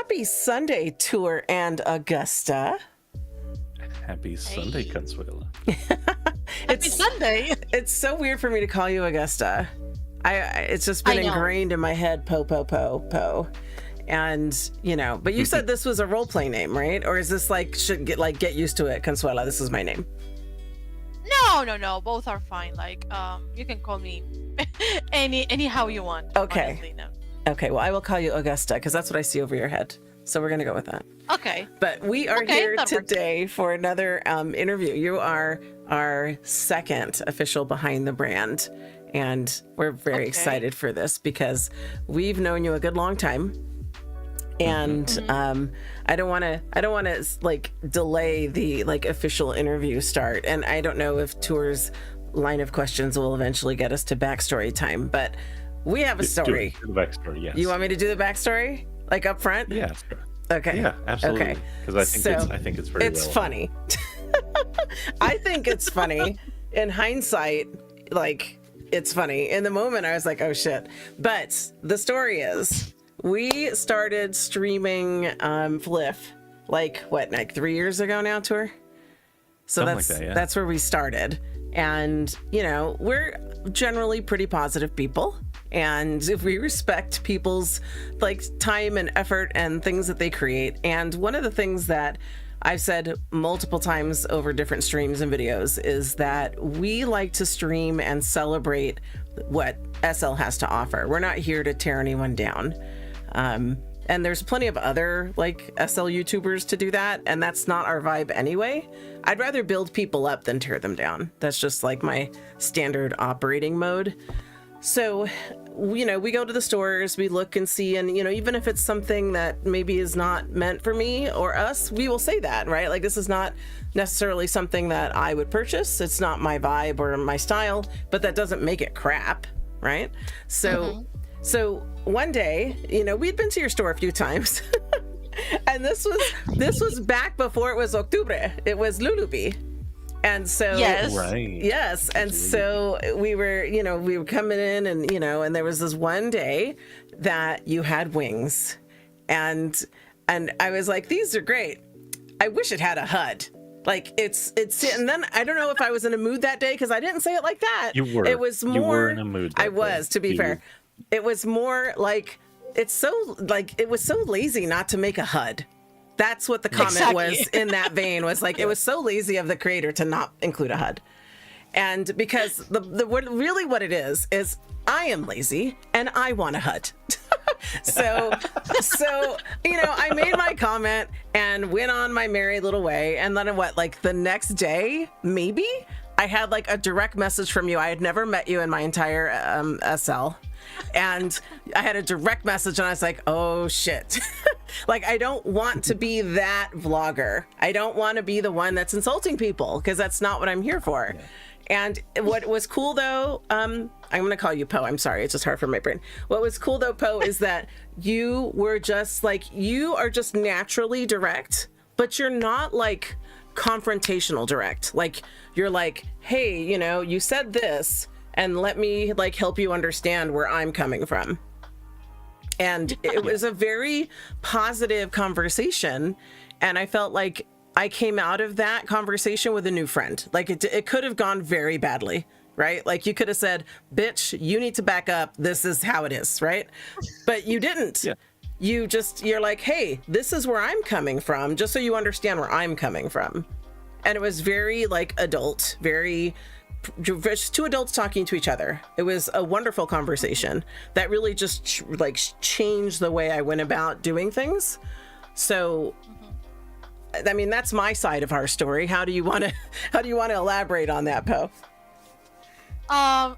Happy Sunday, Tour and Augusta. Happy Sunday, Consuela. Happy Sunday. It's so weird for me to call you Augusta. It's just been ingrained in my head, Poe. And, but you said this was a role play name, right? Or is this get used to it, Consuela, this is my name? No. Both are fine. You can call me anyhow you want. Okay. Honestly, no. Okay, well, I will call you Augusta because that's what I see over your head. So we're going to go with that. Okay. But we are here today for another interview. You are our second official Behind the Brand. And we're very excited for this because we've known you a good long time. And I don't want to delay the official interview start. And I don't know if Tour's line of questions will eventually get us to backstory time, but we have a story. Do the backstory, yes. You want me to do the backstory up front? Yeah, sure. Okay. Yeah, absolutely. Okay. Because I think it's very It's relevant. funny. I think it's funny. In hindsight, it's funny. In the moment, I was like, oh shit. But the story is, we started streaming Fliff 3 years ago now, Tour? So that's where we started. And, we're generally pretty positive people. And if we respect people's time and effort and things that they create. And one of the things that I've said multiple times over different streams and videos is that we like to stream and celebrate what SL has to offer. We're not here to tear anyone down. And there's plenty of other SL YouTubers to do that. And that's not our vibe anyway. I'd rather build people up than tear them down. That's just my standard operating mode. So, we go to the stores, we look and see, and, even if it's something that maybe is not meant for me or us, we will say that, right? This is not necessarily something that I would purchase. It's not my vibe or my style, but that doesn't make it crap, right? So, So one day, we'd been to your store a few times, and this was back before it was Octubre. It was Lulubi. And so, yes. And so we were coming in and there was this one day that you had wings and I was like, these are great. I wish it had a HUD. And then I don't know if I was in a mood that day because I didn't say it like that. You were. It was more. You were in a mood. I was, to be fair. It was more it was so lazy not to make a HUD. That's what the comment was in that vein, was it was so lazy of the creator to not include a HUD. And because really what it is I am lazy and I want a HUD. So I made my comment and went on my merry little way. And then the next day, maybe I had a direct message from you. I had never met you in my entire SL. And I had a direct message and I was like, oh shit. I don't want to be that vlogger. I don't want to be the one that's insulting people because that's not what I'm here for. Yeah. And what was cool though, I'm going to call you Poe. I'm sorry. It's just hard for my brain. What was cool though, Poe, is that you were just you are just naturally direct, but you're not confrontational direct. You're hey, you said this and let me help you understand where I'm coming from. And it was a very positive conversation. And I felt like I came out of that conversation with a new friend. It could have gone very badly, right? You could have said, bitch, you need to back up. This is how it is, right? But you didn't. Yeah. You're like, hey, this is where I'm coming from, just so you understand where I'm coming from. And it was very adult, very just two adults talking to each other. It was a wonderful conversation that really just changed the way I went about doing things. So, I mean, that's my side of our story. How do you want to elaborate on that, Poe?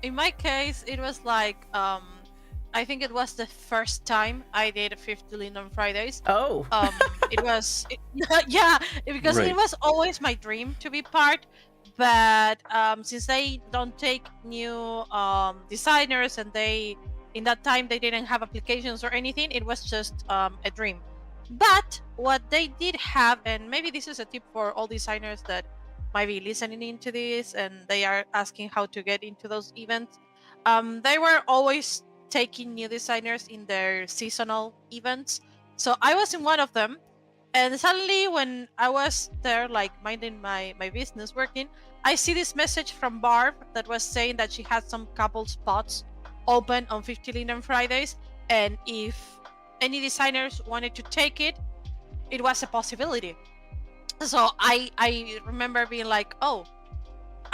In my case, it was I think it was the first time I did a 50 Lean on Fridays. Oh. It was, because it was always my dream to be part. But since they don't take new designers and in that time they didn't have applications or anything, it was just a dream. But what they did have, and maybe this is a tip for all designers that might be listening into this and they are asking how to get into those events, they were always taking new designers in their seasonal events. So I was in one of them, and suddenly when I was there, like minding my business, working, I see this message from Barb that was saying that she had some couple spots open on 50 Linen Fridays, and if any designers wanted to take it, it was a possibility. So I remember being like, oh,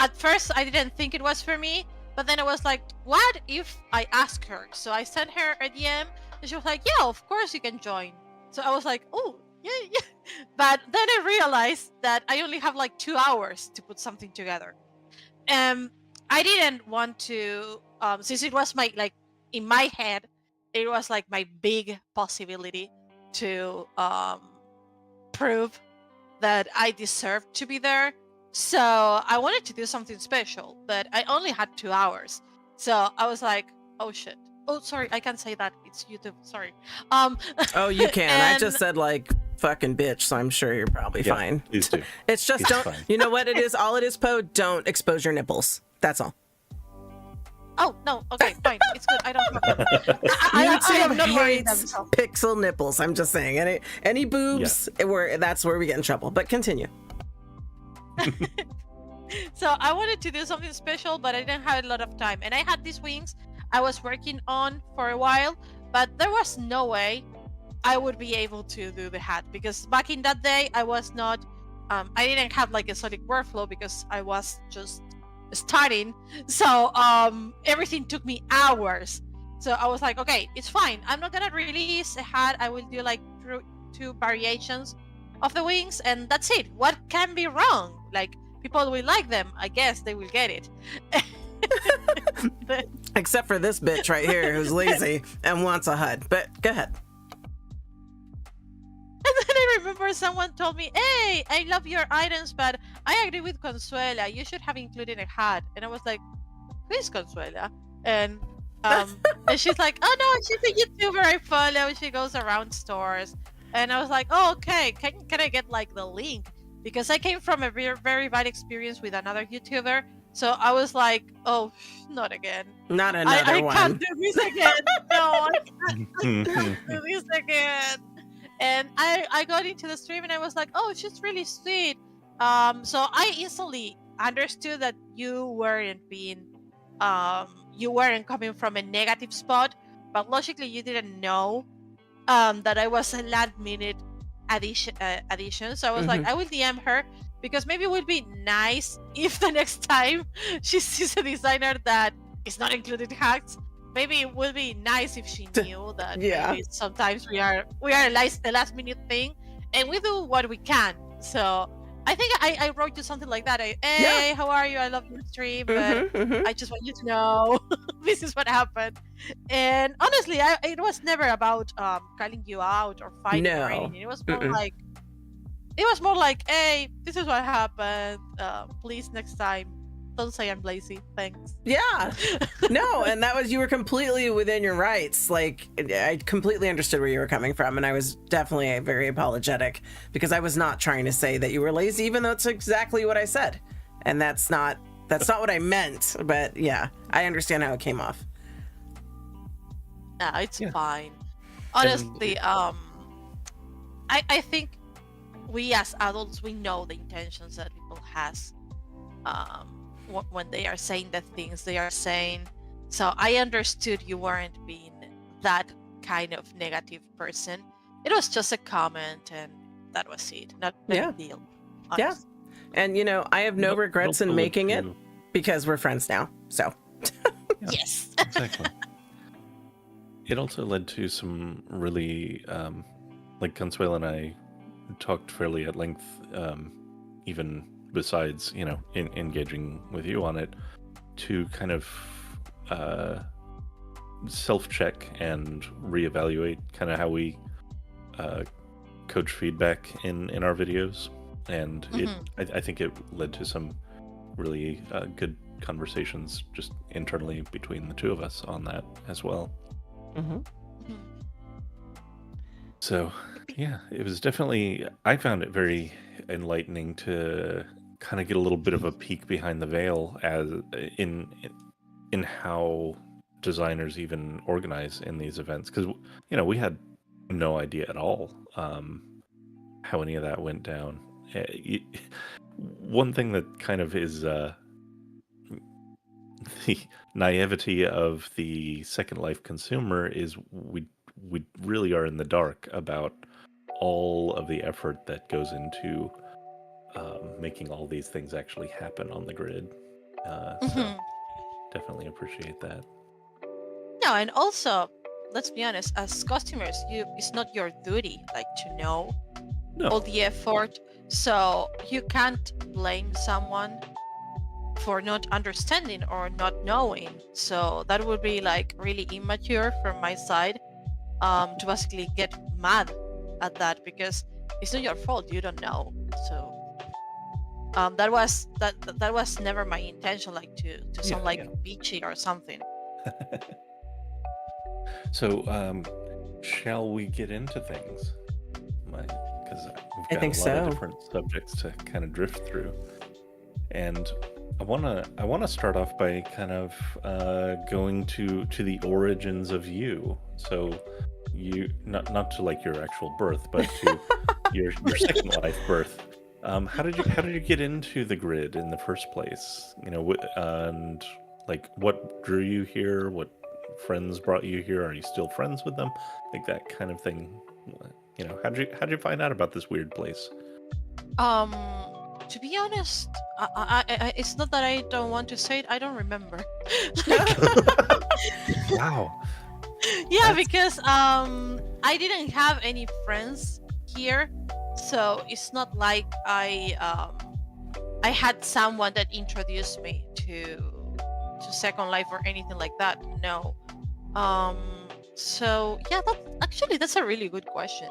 at first I didn't think it was for me, but then I was like, what if I ask her? So I sent her a DM, and she was like, yeah, of course you can join. So I was like, oh, yeah, yeah. But then I realized that I only have like 2 hours to put something together. I didn't want to, since it was my, like, in my head, it was like my big possibility to prove that I deserved to be there. So I wanted to do something special, but I only had 2 hours. So I was like, oh shit. Oh, sorry, I can't say that. It's YouTube. Sorry. Oh, you can. I and- just said like fucking bitch, so I'm sure you're probably fine. Please do. It's just It's don't. fine. You know what it is? All it is, Poe. Don't expose your nipples. That's all. Oh no. Okay, fine. It's good. I don't have them. I am not wearing them. hates So. pixel nipples. I'm just saying. Any boobs, that's where we get in trouble. But continue. So I wanted to do something special, but I didn't have a lot of time. And I had these wings I was working on for a while, but there was no way I would be able to do the hat, because back in that day I was not, I didn't have like a solid workflow because I was just starting. So everything took me hours. So I was like, okay, it's fine. I'm not gonna release a hat. I will do like two variations of the wings, and that's it. What can be wrong? Like, people will like them. I guess they will get it. Except for this bitch right here who's lazy and wants a HUD. But go ahead. And then I remember someone told me, hey, I love your items, but I agree with Consuela. You should have included a hat. And I was like, who is Consuela? And and she's like, oh no, she's a YouTuber I follow. She goes around stores. And I was like, oh, okay. Can I get like the link? Because I came from a very, very bad experience with another YouTuber. So I was like, oh, not again. Not another one. I can't do this again. No, I can't do this again. And I got into the stream and I was like, oh, she's really sweet. So I instantly understood that you weren't coming from a negative spot, but logically you didn't know that I was a last minute addition. So I was like, I will DM her, because maybe it would be nice if the next time she sees a designer that is not included hacks. Maybe it would be nice if she knew that maybe sometimes we are a last minute thing, and we do what we can. So I think I wrote you something like that. Hey, how are you? I love your stream, but I just want you to know this is what happened. And honestly, it was never about calling you out or fighting or anything. It was more like, hey, this is what happened. Please next time, don't say I'm lazy. Thanks. Yeah. No, and you were completely within your rights. Like, I completely understood where you were coming from, and I was definitely very apologetic, because I was not trying to say that you were lazy, even though it's exactly what I said. And that's not what I meant. But yeah, I understand how it came off. No, it's fine. Honestly, I think we as adults, we know the intentions that people has when they are saying the things they are saying. So I understood you weren't being that kind of negative person. It was just a comment, and that was it. Not a big deal. Honestly. Yeah. And I have no regrets in making it, because we're friends now. So yes. Exactly. It also led to some really like Consuela and I talked fairly at length, even besides engaging with you on it, to kind of self-check and reevaluate kind of how we coach feedback in our videos. And I think it led to some really good conversations just internally between the two of us on that as well. So yeah, it was definitely, I found it very enlightening to kind of get a little bit of a peek behind the veil as in how designers even organize in these events, because we had no idea at all how any of that went down. One thing that kind of is the naivety of the Second Life consumer is we really are in the dark about all of the effort that goes into making all these things actually happen on the grid. So definitely appreciate that. No, and also, let's be honest, as customers, it's not your duty like to know all the effort. So you can't blame someone for not understanding or not knowing. So that would be like really immature from my side to basically get mad at that, because it's not your fault, you don't know. So that was never my intention, like to sound like bitchy or something. So shall we get into things? Because we've got a lot of different subjects to kind of drift through, and I wanna start off by kind of going to the origins of you. So you not to like your actual birth, but to your Second Life birth. How did you get into the grid in the first place? You know, and like what drew you here? What friends brought you here? Are you still friends with them? Like that kind of thing. You know, how'd you find out about this weird place? To be honest, I it's not that I don't want to say it. I don't remember. Wow. Yeah, because I didn't have any friends here, so it's not like I had someone that introduced me to Second Life or anything like that. No. So yeah, that's a really good question.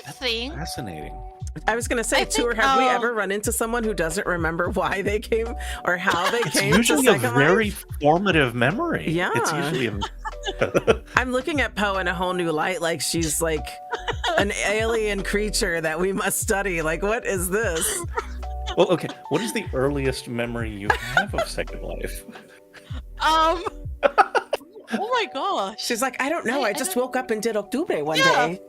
That's fascinating. I was going to say, too, have we ever run into someone who doesn't remember why they came or how they came to Second Life? It's usually a very formative memory. Yeah. It's usually I'm looking at Poe in a whole new light, like she's like an alien creature that we must study. Like, what is this? Well, okay. What is the earliest memory you have of Second Life? Oh my gosh. She's like, I don't know. I just woke up and did Octubre one day.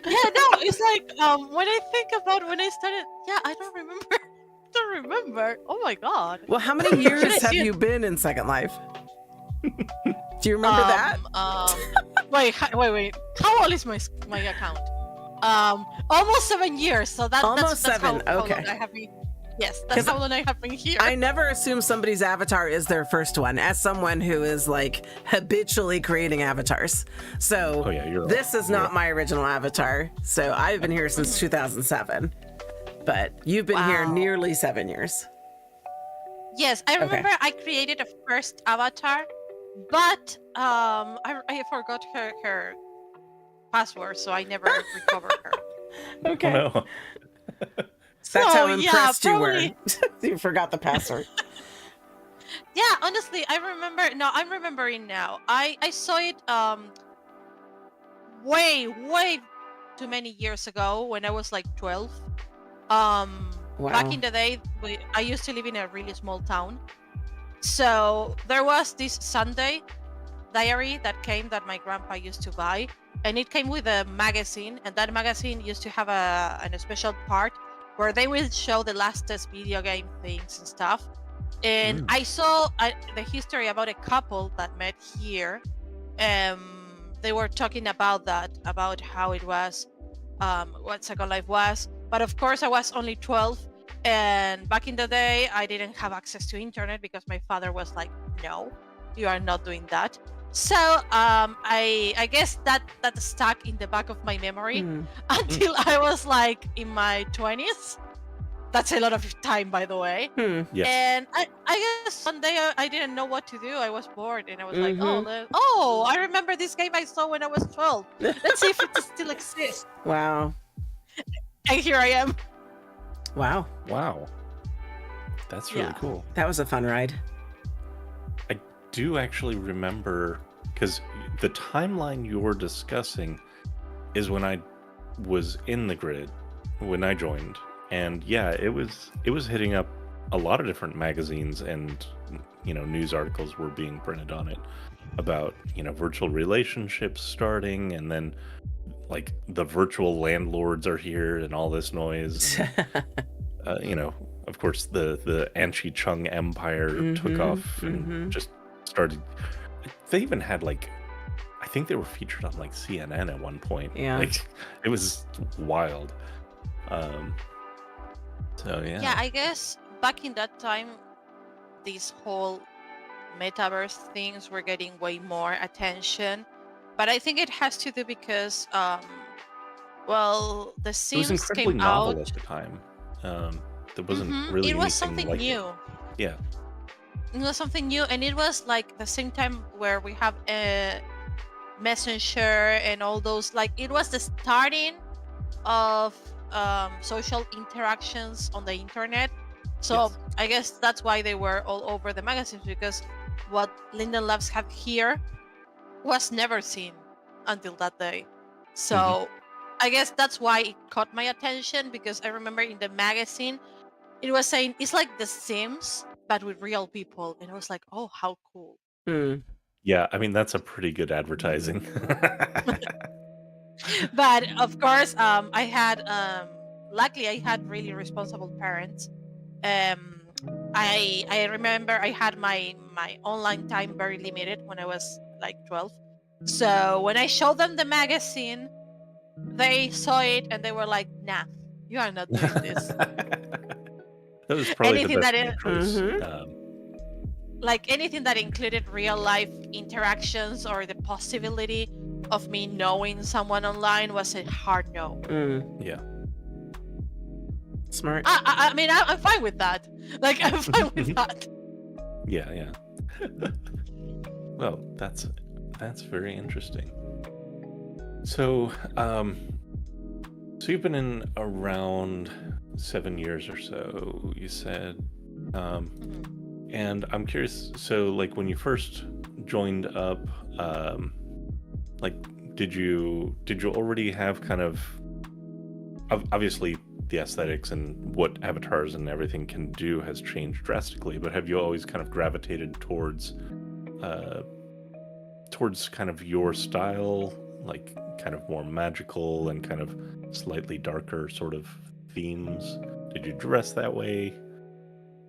Yeah, no, it's like when I think about when I started, I don't remember. Oh my god. Well, how many years have you been in Second Life? Do you remember that? Wait. How old is my account? Almost 7 years. So that's 7. How okay. long I have been. Yes, that's how long I have been here. I never assume somebody's avatar is their first one, as someone who is like habitually creating avatars. So this is not my original avatar. So I've been here since 2007, but you've been here nearly 7 years. Yes, I remember I created a first avatar, but I forgot her password, so I never recovered her. Okay. Oh, no. That's how impressed you were. You forgot the password. Yeah, honestly, I remember. No, I'm remembering now. I saw it way too many years ago when I was like 12. Back in the day, I used to live in a really small town. So there was this Sunday diary that came that my grandpa used to buy, and it came with a magazine, and that magazine used to have a special part where they will show the latest video game things and stuff. And I saw the history about a couple that met here. They were talking about that, about how it was, what Second Life was. But of course, I was only 12. And back in the day, I didn't have access to internet because my father was like, no, you are not doing that. So I guess that stuck in the back of my memory until I was like in my 20s. That's a lot of time, by the way. Yes. And I guess one day I didn't know what to do. I was bored and I was like, oh, I remember this game I saw when I was 12. Let's see if it still exists. Wow. And here I am. Wow. That's really cool. That was a fun ride. I do actually remember, because the timeline you're discussing is when I was in the grid, when I joined. And yeah, it was hitting up a lot of different magazines, and news articles were being printed on it about virtual relationships starting, and then like the virtual landlords are here and all this noise. You know, of course, the Anchi Chung Empire took off and just started. They even had like, I think they were featured on like CNN at one point. Yeah, like it was wild. So yeah. Yeah, I guess back in that time, these whole metaverse things were getting way more attention, but I think it has to do because well, The It was Sims incredibly came novel out. at the time. There wasn't really It was anything something like new. it. Yeah. It was something new, and it was like the same time where we have a Messenger and all those. Like it was the starting of social interactions on the internet. So Yes. I guess that's why they were all over the magazines, because what Linden Labs had here was never seen until that day. So I guess that's why it caught my attention, because I remember in the magazine it was saying it's like The Sims but with real people, and I was like, oh, how cool. Yeah, I mean that's a pretty good advertising. But of course, I had luckily I had really responsible parents. I remember I had my online time very limited when I was like 12. So when I showed them the magazine, they saw it and they were like, nah, you are not doing this. That was probably the Anything best that choice. like anything that included real life interactions or the possibility of me knowing someone online was a hard no. Yeah. Smart. I mean, I'm fine with that. Like, I'm fine with that. Yeah. Well, that's very interesting. So, so you've been in around 7 years or so, you said. And I'm curious, so like when you first joined up, like did you already have kind of obviously the aesthetics and what avatars and everything can do has changed drastically, but have you always kind of gravitated towards kind of your style, like kind of more magical and kind of slightly darker sort of themes? Did you dress that way,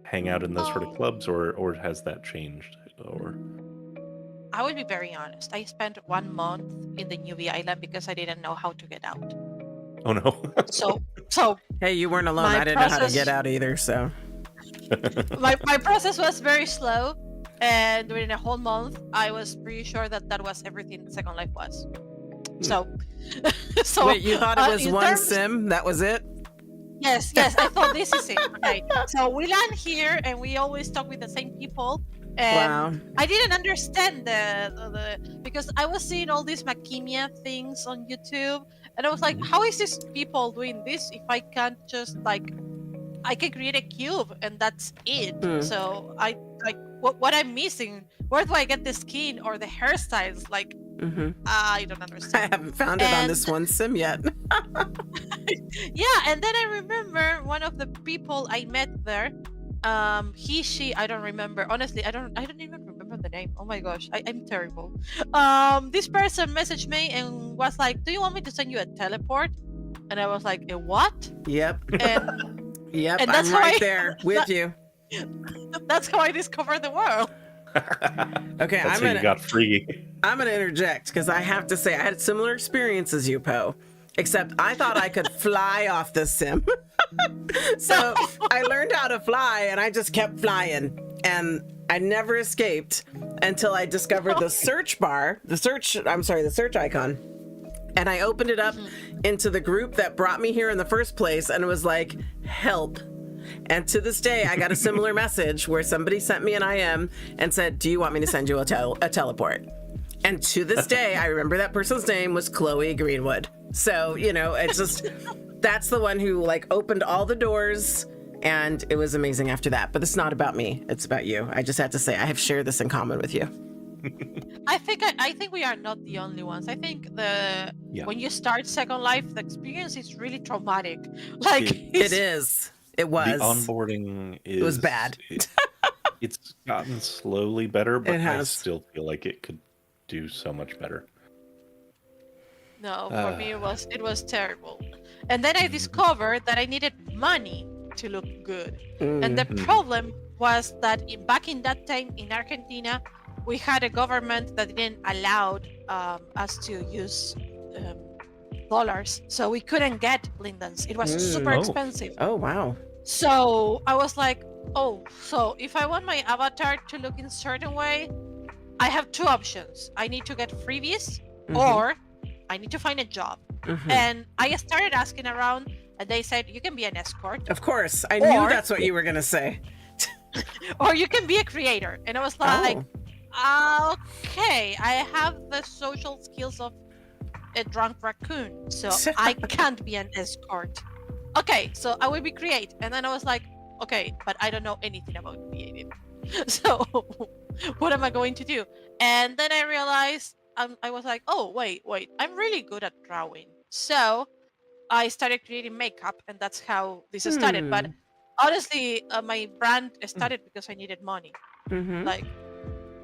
hang out in those sort of clubs, or has that changed? Or I would be very honest. I spent 1 month in the newbie island because I didn't know how to get out. oh no. So Hey, you weren't alone. my I didn't know how to process- get out either. So my process was very slow, and within a whole month, I was pretty sure that was everything Second Life was. So, wait, you thought it was in one terms- sim? That was it? Yes, I thought this is it. Okay, so we land here, and we always talk with the same people. Wow. I didn't understand the because I was seeing all these Machinia things on YouTube, and I was like, how is this people doing this if I can't just like I can create a cube and that's it? So I like what I'm missing. Where do I get the skin or the hairstyles? Like I don't I understand. haven't found it on this one sim yet. Yeah, and then I remember one of the people I met there. She, I don't remember. Honestly, I don't even remember the name. Oh my gosh, I'm terrible. This person messaged me and was like, "Do you want me to send you a teleport?" And I was like, "A what?" Yep. And Yep. and that's I'm how right I- there with you. that's how I discovered the world. Okay, That's how you got free. I'm gonna interject because I have to say I had similar experience as you, Poe. Except I thought I could fly off the sim. So I learned how to fly and I just kept flying. And I never escaped until I discovered the search bar, the search icon. And I opened it up into the group that brought me here in the first place. And it was like, help. And to this day, I got a similar message where somebody sent me an IM and said, do you want me to send you a teleport? And to this day, I remember that person's name was Chloe Greenwood. So, you know, it's just, that's the one who like opened all the doors, and it was amazing after that. But it's not about me. It's about you. I just had to say, I have shared this in common with you. I think we are not the only ones. I think when you start Second Life, the experience is really traumatic. Like It is. It was. The onboarding is. It was bad. It's gotten slowly better, but It I has. still feel like it could do so much better. No, for me it was terrible. And then I discovered that I needed money to look good. And the problem was that back in that time in Argentina, we had a government that didn't allow us to use dollars, so we couldn't get lindens. It was super expensive. Oh, wow. So I was like, oh, so if I want my avatar to look in a certain way, I have two options. I need to get freebies or I need to find a job. And I started asking around and they said, you can be an escort. Of course. I knew that's what you were going to say. Or you can be a creator. And I was like, okay, I have the social skills of a drunk raccoon, so I can't be an escort. Okay, so I will be create. And then I was like, okay, but I don't know anything about creative. So what am I going to do? And then I realized I was like, oh, wait, I'm really good at drawing. So I started creating makeup, and that's how this started. But honestly, my brand started because I needed money. Like,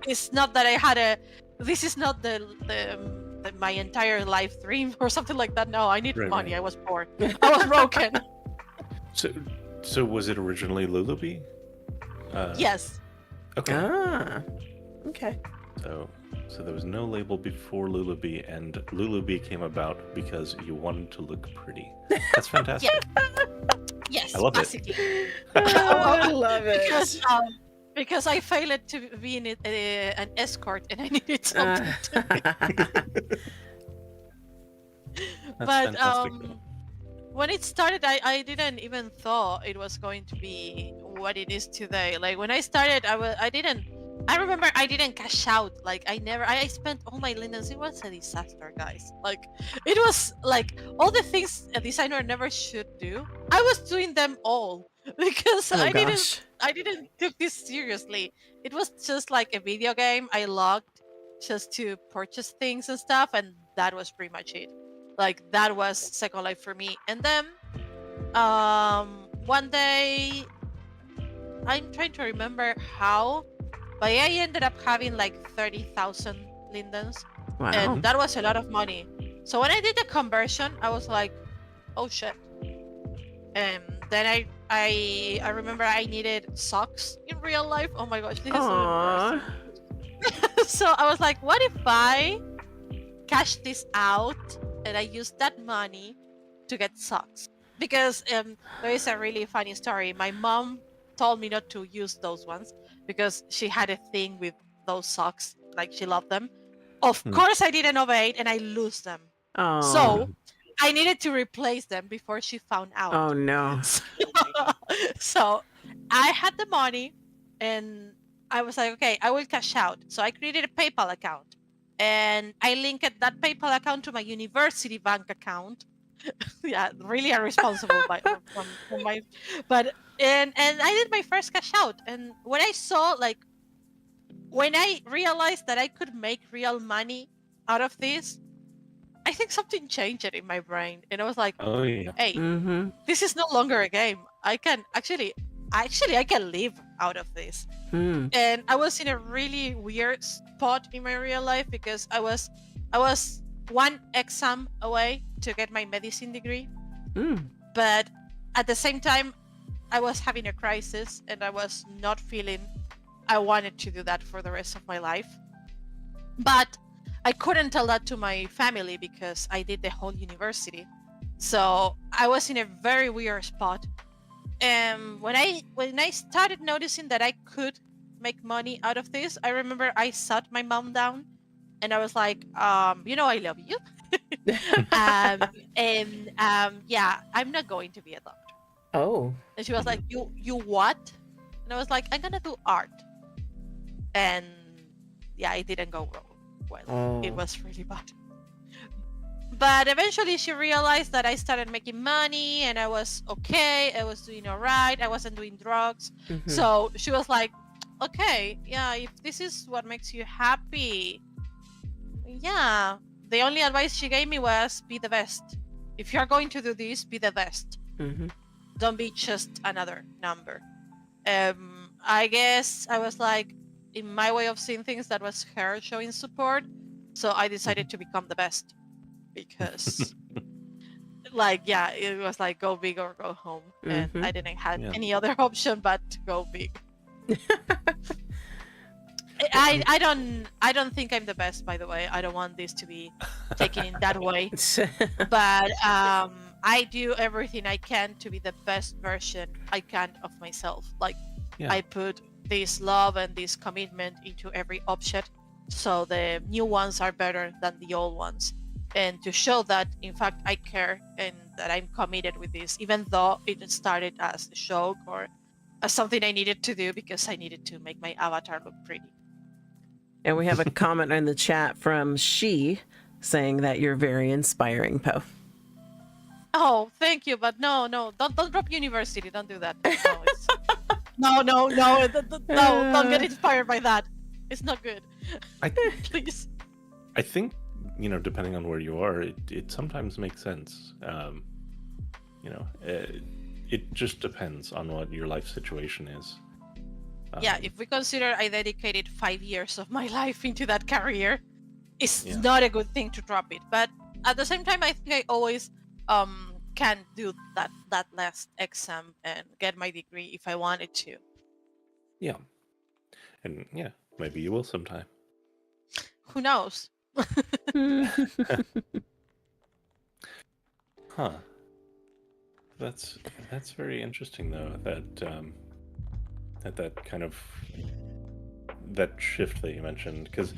it's not that I had this is not my entire life dream or something like that. No, I needed money. I was poor. I was broken. So was it originally Lulubi? Yes. Okay. Okay. So there was no label before Lulubi, and Lulubi came about because you wanted to look pretty. That's fantastic. Yes, I love basically. I love it. Because I failed to be an escort and I needed something to But when it started, I didn't even thought it was going to be what it is today. Like when I started, I remember I didn't cash out. Like I spent all my linens. It was a disaster, guys. Like it was like all the things a designer never should do. I was doing them all because I didn't take this seriously. It was just like a video game. I logged just to purchase things and stuff, and that was pretty much it. Like that was Second Life for me. And then one day, I'm trying to remember how, but I ended up having like 30,000 lindens. Wow. And that was a lot of money. So when I did the conversion, I was like, oh shit. And then I remember I needed socks in real life. Oh my gosh, this is so embarrassing. So I was like, what if I cash this out and I use that money to get socks? Because there is a really funny story. My mom told me not to use those ones because she had a thing with those socks. Like she loved them. Of course I didn't obey and I lose them. So I needed to replace them before she found out. Oh no. So I had the money and I was like, okay, I will cash out. So I created a PayPal account and I linked that PayPal account to my university bank account. Yeah, really irresponsible from my, but and I did my first cash out. And when I saw, like, when I realized that I could make real money out of this, I think something changed in my brain, and I was like, oh yeah, hey, this is no longer a game. I can actually I can live out of this. And I was in a really weird spot in my real life because I was one exam away to get my medicine degree. But at the same time, I was having a crisis and I was not feeling I wanted to do that for the rest of my life. But I couldn't tell that to my family because I did the whole university. So I was in a very weird spot. And when I started noticing that I could make money out of this, I remember I sat my mom down and I was like, you know, I love you. Yeah, I'm not going to be a doctor. Oh. And she was like, you what? And I was like, I'm gonna do art. And yeah, it didn't go well. It was really bad. But eventually she realized that I started making money and I was okay. I was doing all right. I wasn't doing drugs. So she was like, okay, yeah, if this is what makes you happy, yeah. The only advice she gave me was be the best. If you're going to do this, be the best. Don't be just another number. I guess I was like, in my way of seeing things, that was her showing support. So I decided to become the best. because like, yeah, it was like go big or go home, and I didn't have any other option but to go big. I don't think I'm the best, by the way. I don't want this to be taken in that way. But I do everything I can to be the best version I can of myself. Like, I put this love and this commitment into every object, so the new ones are better than the old ones. And to show that, in fact, I care and that I'm committed with this, even though it started as a joke or as something I needed to do because I needed to make my avatar look pretty. And we have a comment in the chat from She saying that you're very inspiring, Poe. Oh, thank you, but no, don't drop university. Don't do that. No, don't get inspired by that. It's not good. Please. I think, depending on where you are, it sometimes makes sense. It just depends on what your life situation is. Yeah, if we consider I dedicated 5 years of my life into that career, it's not a good thing to drop it. But at the same time, I think I always can do that last exam and get my degree if I wanted to. Yeah. And maybe you will sometime. Who knows? Huh. That's very interesting, though, that kind of that shift that you mentioned, because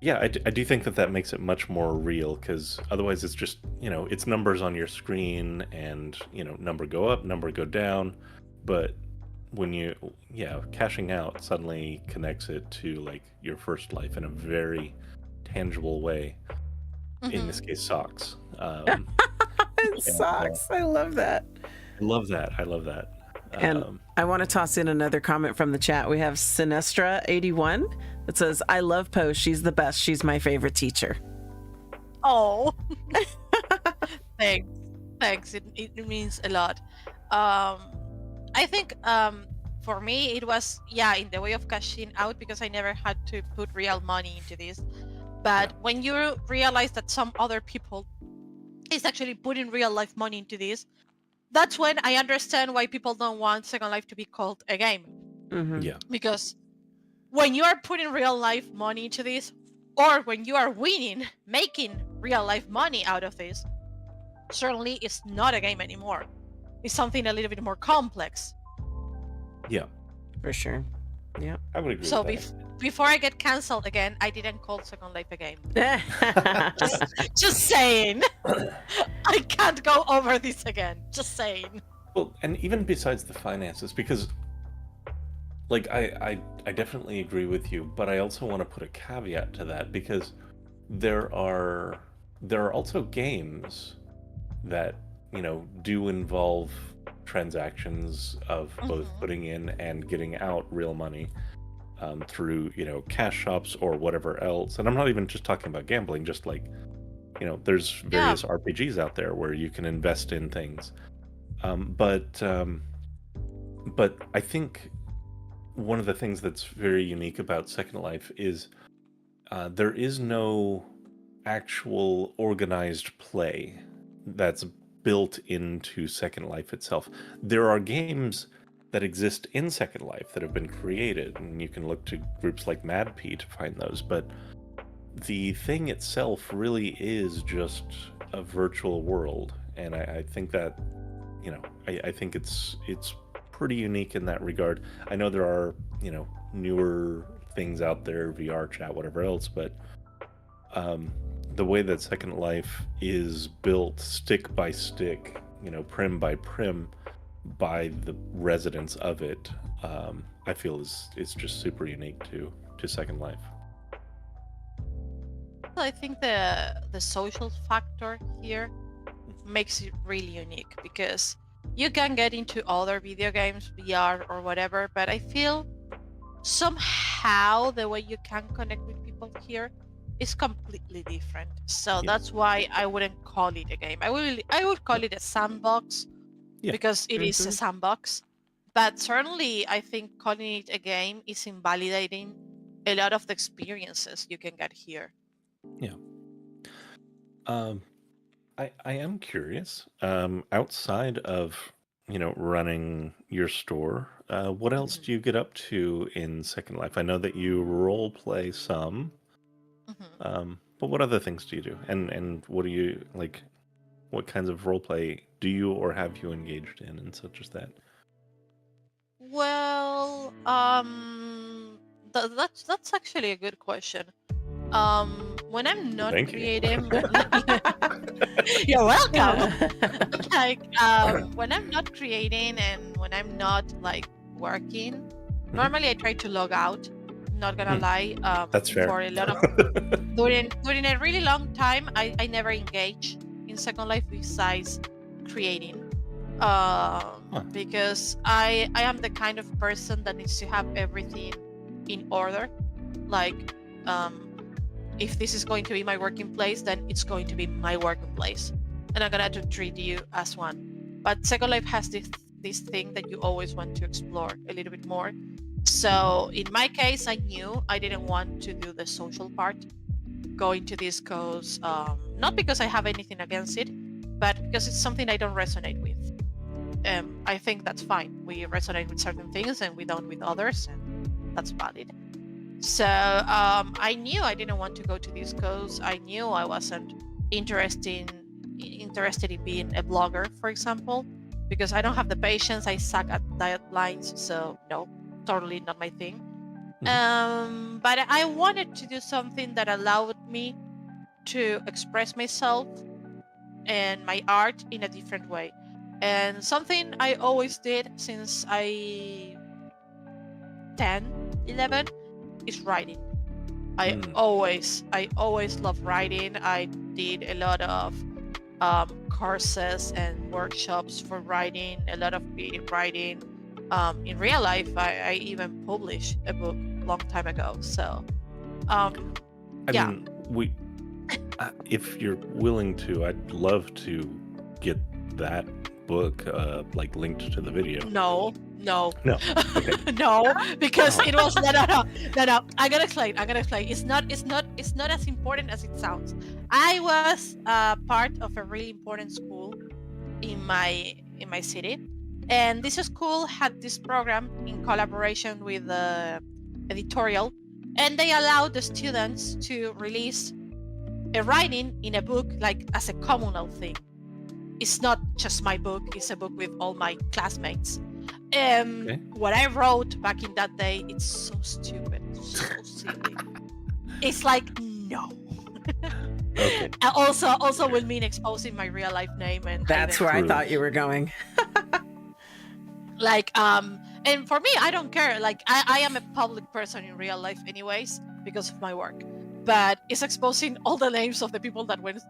I do think that makes it much more real, because otherwise it's just it's numbers on your screen and number go up, number go down, but when you cashing out suddenly connects it to like your first life in a very tangible way. In this case, socks. Socks. I love that. I love that. And I want to toss in another comment from the chat. We have Sinestra81 that says, I love Poe. She's the best. She's my favorite teacher. Oh, thanks. It means a lot. I think for me, it was, in the way of cashing out, because I never had to put real money into this. But when you realize that some other people is actually putting real life money into this, that's when I understand why people don't want Second Life to be called a game. Yeah. Because when you are putting real life money into this, or when you are making real life money out of this, certainly it's not a game anymore. It's something a little bit more complex. Yeah. For sure. Yeah. I would agree So with that. Before I get cancelled again, I didn't call Second Life a game. just saying. I can't go over this again. Just saying. Well, and even besides the finances, because like I definitely agree with you, but I also want to put a caveat to that, because there are also games that do involve transactions of both putting in and getting out real money through cash shops or whatever else. And I'm not even just talking about gambling, just like there's various RPGs out there where you can invest in things. But I think one of the things that's very unique about Second Life is there is no actual organized play that's built into Second Life itself. There are games that exist in Second Life that have been created, and you can look to groups like MadP to find those, but the thing itself really is just a virtual world, and I think that I think it's pretty unique in that regard. I know there are newer things out there, VR chat, whatever else, but the way that Second Life is built stick by stick, prim by prim, by the residents of it, I feel it's just super unique to Second Life. I think the social factor here makes it really unique, because you can get into other video games, VR or whatever, but I feel somehow the way you can connect with people here is completely different. So that's why I wouldn't call it a game. I would call it a sandbox, because it is a sandbox. But certainly I think calling it a game is invalidating a lot of the experiences you can get here. Yeah. I am curious. Outside of running your store, what else Mhm, do you get up to in Second Life? I know that you role play some, mhm. but what other things do you do? And what do you like? What kinds of role play do you or have you engaged in, and such as that? Well, that's actually a good question. When I'm not Thank you. creating, you're welcome. Like, when I'm not creating and when I'm not like working, Mhm. normally I try to log out. Not gonna Hmm, lie. that's fair. For a lot of during a really long time, I never engage in Second Life besides creating. Huh. Because I am the kind of person that needs to have everything in order. Like, um, if this is going to be my working place, then it's going to be my working place, and I'm gonna have to treat you as one. But Second Life has this thing that you always want to explore a little bit more. Mhm. So in my case, I knew I didn't want to do the social part, going to discos, not because I have anything against it, but because it's something I don't resonate with. I think that's fine. We resonate with certain things and we don't with others, and that's valid. So I knew I didn't want to go to discos. I knew I wasn't interested in being a blogger, for example, because I don't have the patience. I suck at deadlines, so no, totally not my thing. Mhm. But I wanted to do something that allowed me to express myself and my art in a different way. And something I always did since I 10, 11 is writing. Mm. I always love writing. I did a lot of courses and workshops for writing, a lot of creative writing. In real life, I even published a book long time ago. So, um, I yeah, mean, if you're willing to, I'd love to get that book like linked to the video. no, no, No. Okay. no, because Oh. it was no. I gotta explain. It's not as important as it sounds. I was part of a really important school in my city, and this school had this program in collaboration with the editorial, and they allowed the students to release a writing in a book like as a communal thing. It's not just my book, it's a book with all my classmates. Okay. What I wrote back in that day, it's so stupid, so silly. It's like, no. Okay. Also will mean exposing my real life name and That's where I True. thought you were going. like and for me, I don't care. Like I am a public person in real life anyways because of my work. But it's exposing all the names of the people that went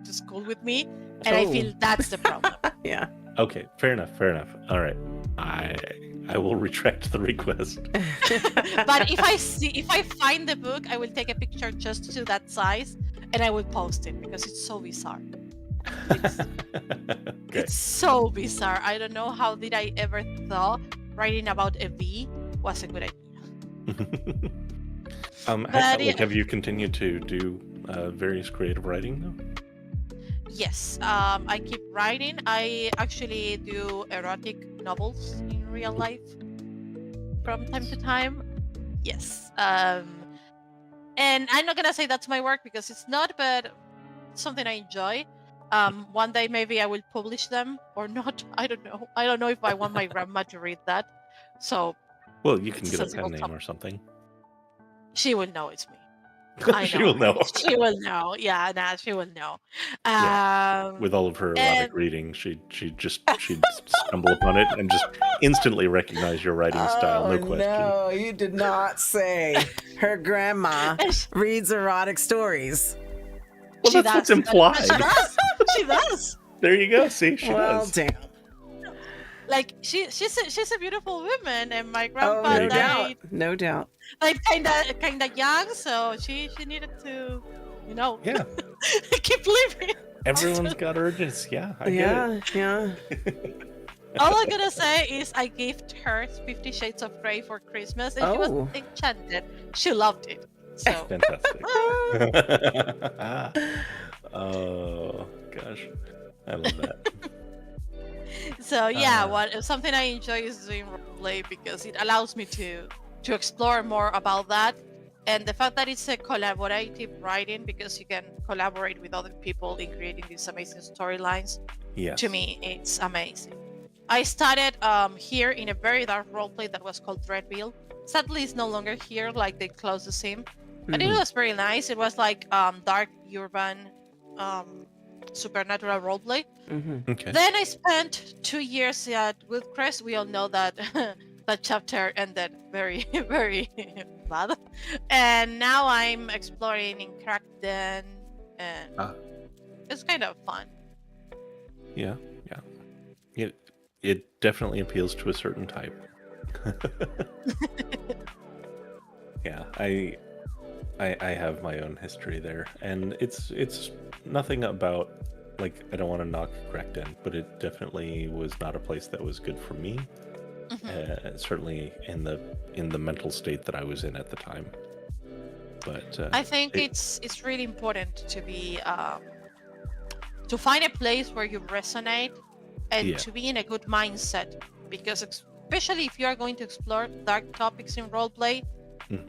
to school with me, and I Oh. feel that's the problem. Yeah. Okay. Fair enough. Fair enough. All right. I will retract the request. But if I find the book, I will take a picture just to that size and I will post it because it's so bizarre. It's, Okay. it's so bizarre. I don't know how did I ever thought writing about a V was a good idea. But yeah, Have you continued to do various creative writing though? yes, I keep writing. I actually do erotic novels in real life from time to time. Yes. And I'm not gonna say that's my work because it's not, but it's something I enjoy. One day maybe I will publish them or not. I don't know. I don't know if I want my grandma to read that. So Well, you can it's a get a pen sensible name topic. or something. She will know it's me. I She know, will right? know. She will know. Yeah, nah, she will know. Yeah. With all of her erotic And reading, she'd stumble upon it and just instantly recognize your writing style, no question. No, you did not say her grandma and reads erotic stories. Well, she that's what's does. implied. She does. She does. There you go. See, she Well, does. damn. Like she's a beautiful woman, and my Oh, grandpa There no you go. doubt. died No doubt. like kinda young, so she needed to, Yeah. keep living. Everyone's got urges. Yeah, I get it. Yeah. All I'm gonna say is I gifted her 50 Shades of Grey for Christmas, and she was Oh. enchanted. She loved it. So Fantastic. Oh gosh, I love that. So yeah, something I enjoy is doing roleplay because it allows me to explore more about that, and the fact that it's a collaborative writing because you can collaborate with other people in creating these amazing storylines. Yes. To me, it's amazing. I started here in a very dark roleplay that was called Dreadville. Sadly, it's no longer here, like they closed the sim, but it was very nice. It was like dark urban supernatural roleplay. Okay. Then I spent 2 years at Woodcrest. We all know that that chapter ended very, very bad. And now I'm exploring in Crackden, and it's kind of fun. Yeah. It definitely appeals to a certain type. Yeah, I have my own history there, and it's nothing about, like, I don't want to knock Crackden, but it definitely was not a place that was good for me. Certainly in the mental state that I was in at the time. But I think it's really important to be to find a place where you resonate and to be in a good mindset, because especially if you are going to explore dark topics in roleplay,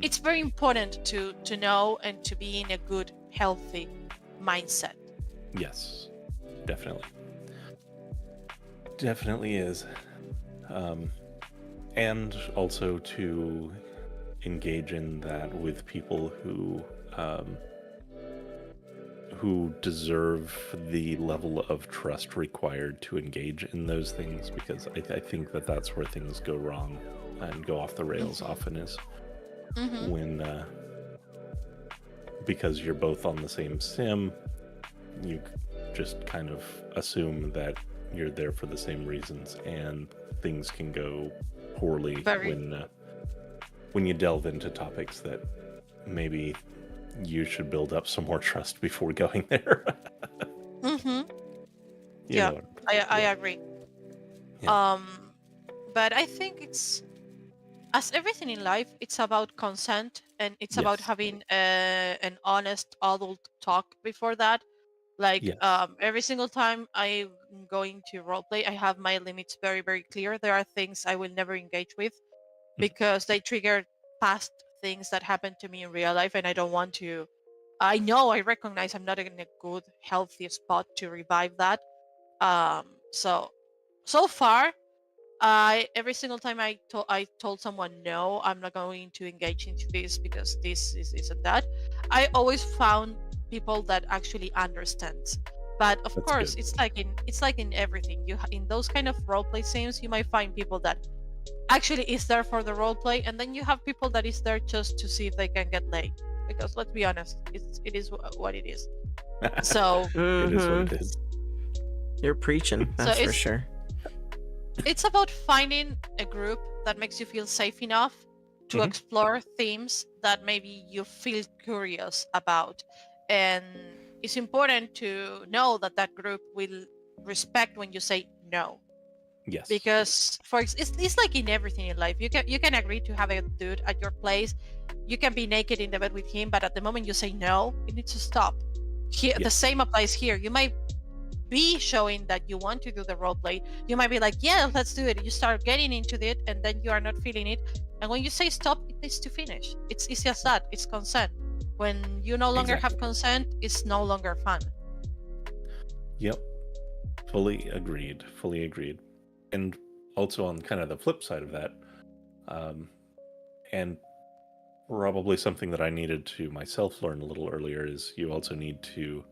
it's very important to know and to be in a good, healthy mindset. Yes, definitely is. And also to engage in that with people who deserve the level of trust required to engage in those things, because I think that's where things go wrong and go off the rails often, is when because you're both on the same sim, you just kind of assume that you're there for the same reasons, and things can go poorly when you delve into topics that maybe you should build up some more trust before going there. I agree. Yeah. But I think it's, as everything in life, it's about consent, and it's about having an honest adult talk before that. Like every single time I'm going to roleplay, I have my limits very, very clear. There are things I will never engage with because they trigger past things that happened to me in real life, and I don't want to. I recognize I'm not in a good, healthy spot to revive that. So far, every single time I told someone no, I'm not going to engage into this because this isn't that. I always found people that actually understands. But of course, good. it's like in everything. In those kind of roleplay scenes, you might find people that actually is there for the roleplay, and then you have people that is there just to see if they can get laid. Because let's be honest, it is what it is. So it is what it is. You're preaching, that's for sure. It's about finding a group that makes you feel safe enough to explore themes that maybe you feel curious about. And it's important to know that that group will respect when you say no. Yes. Because it's like in everything in life. You can agree to have a dude at your place. You can be naked in the bed with him, but at the moment you say no, it needs to stop. Here, the same applies here. You might be showing that you want to do the role play. You might be like, yeah, let's do it. You start getting into it, and then you are not feeling it. And when you say stop, it needs to finish. It's just that. It's consent. When you no longer have consent, it's no longer fun. Yep. Fully agreed. And also on kind of the flip side of that, and probably something that I needed to myself learn a little earlier, is you also need to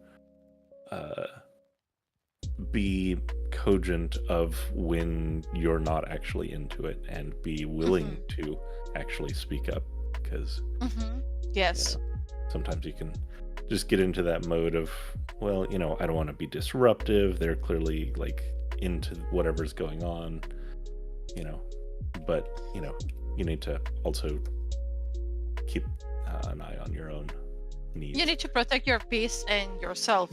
be cogent of when you're not actually into it, and be willing to actually speak up, because sometimes you can just get into that mode of, well, I don't want to be disruptive. They're clearly like into whatever's going on, but you need to also keep an eye on your own needs. You need to protect your peace and yourself.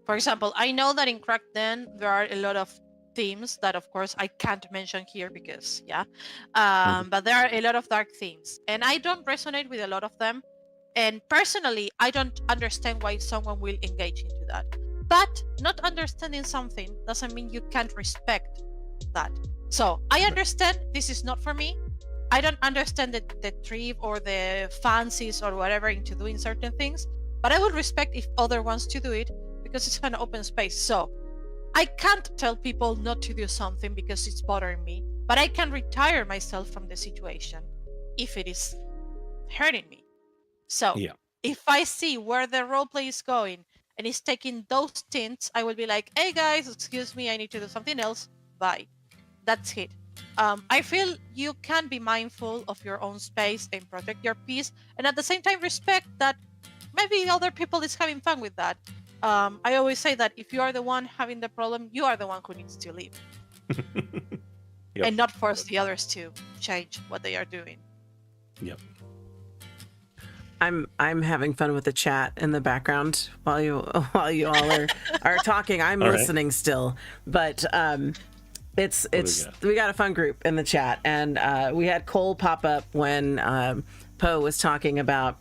For example, I know that in Crackden there are a lot of themes that, of course, I can't mention here because, but there are a lot of dark themes, and I don't resonate with a lot of them. And personally, I don't understand why someone will engage into that. But not understanding something doesn't mean you can't respect that. So I understand this is not for me. I don't understand the trip or the fancies or whatever into doing certain things, but I would respect if other wants to do it because it's an open space. So I can't tell people not to do something because it's bothering me, but I can retire myself from the situation if it is hurting me. So if I see where the roleplay is going and it's taking those tints, I will be like, hey guys, excuse me, I need to do something else. Bye. That's it. I feel you can be mindful of your own space and protect your peace, and at the same time respect that maybe other people is having fun with that. I always say that if you are the one having the problem, you are the one who needs to leave. And not force the others to change what they are doing. Yep. I'm having fun with the chat in the background while you all are talking. I'm listening still, but it's we got a fun group in the chat, and we had Cole pop up when Poe was talking about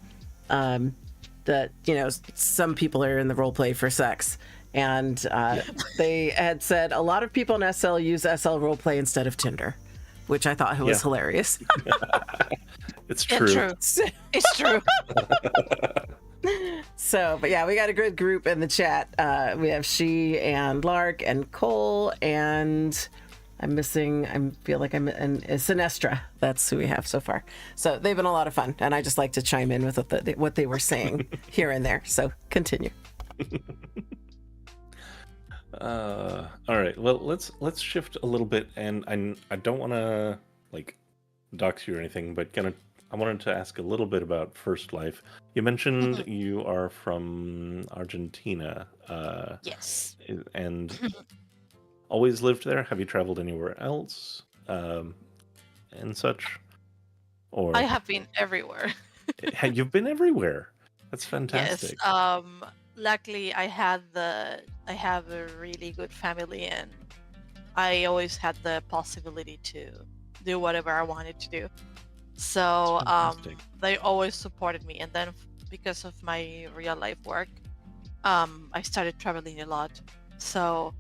that some people are in the role play for sex, and they had said a lot of people in SL use SL role play instead of Tinder, which I thought was hilarious. It's true. It's true. So, but yeah, we got a good group in the chat. We have She and Lark and Cole, and and Sinestra. That's who we have so far. So they've been a lot of fun, and I just like to chime in with what they were saying here and there. So continue. All right. Well, let's shift a little bit, and I don't want to dox you or anything, but I wanted to ask a little bit about First Life. You mentioned you are from Argentina. Yes. And always lived there? Have you traveled anywhere else? And such? Or I have been everywhere. You've been everywhere. That's fantastic. Yes. Luckily, I have a really good family, and I always had the possibility to do whatever I wanted to do. So they always supported me, and then because of my real life work, I started traveling a lot. So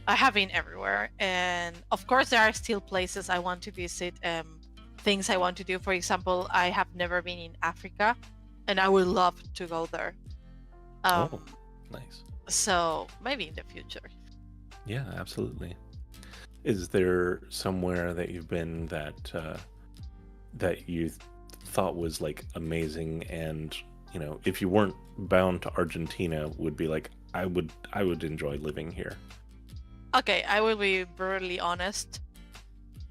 I have been everywhere, and of course there are still places I want to visit, things I want to do. For example, I have never been in Africa, and I would love to go there. Nice. So maybe in the future. Yeah, absolutely. Is there somewhere that you've been that you thought was amazing, and if you weren't bound to Argentina, would be I would enjoy living here? Okay, I will be brutally honest.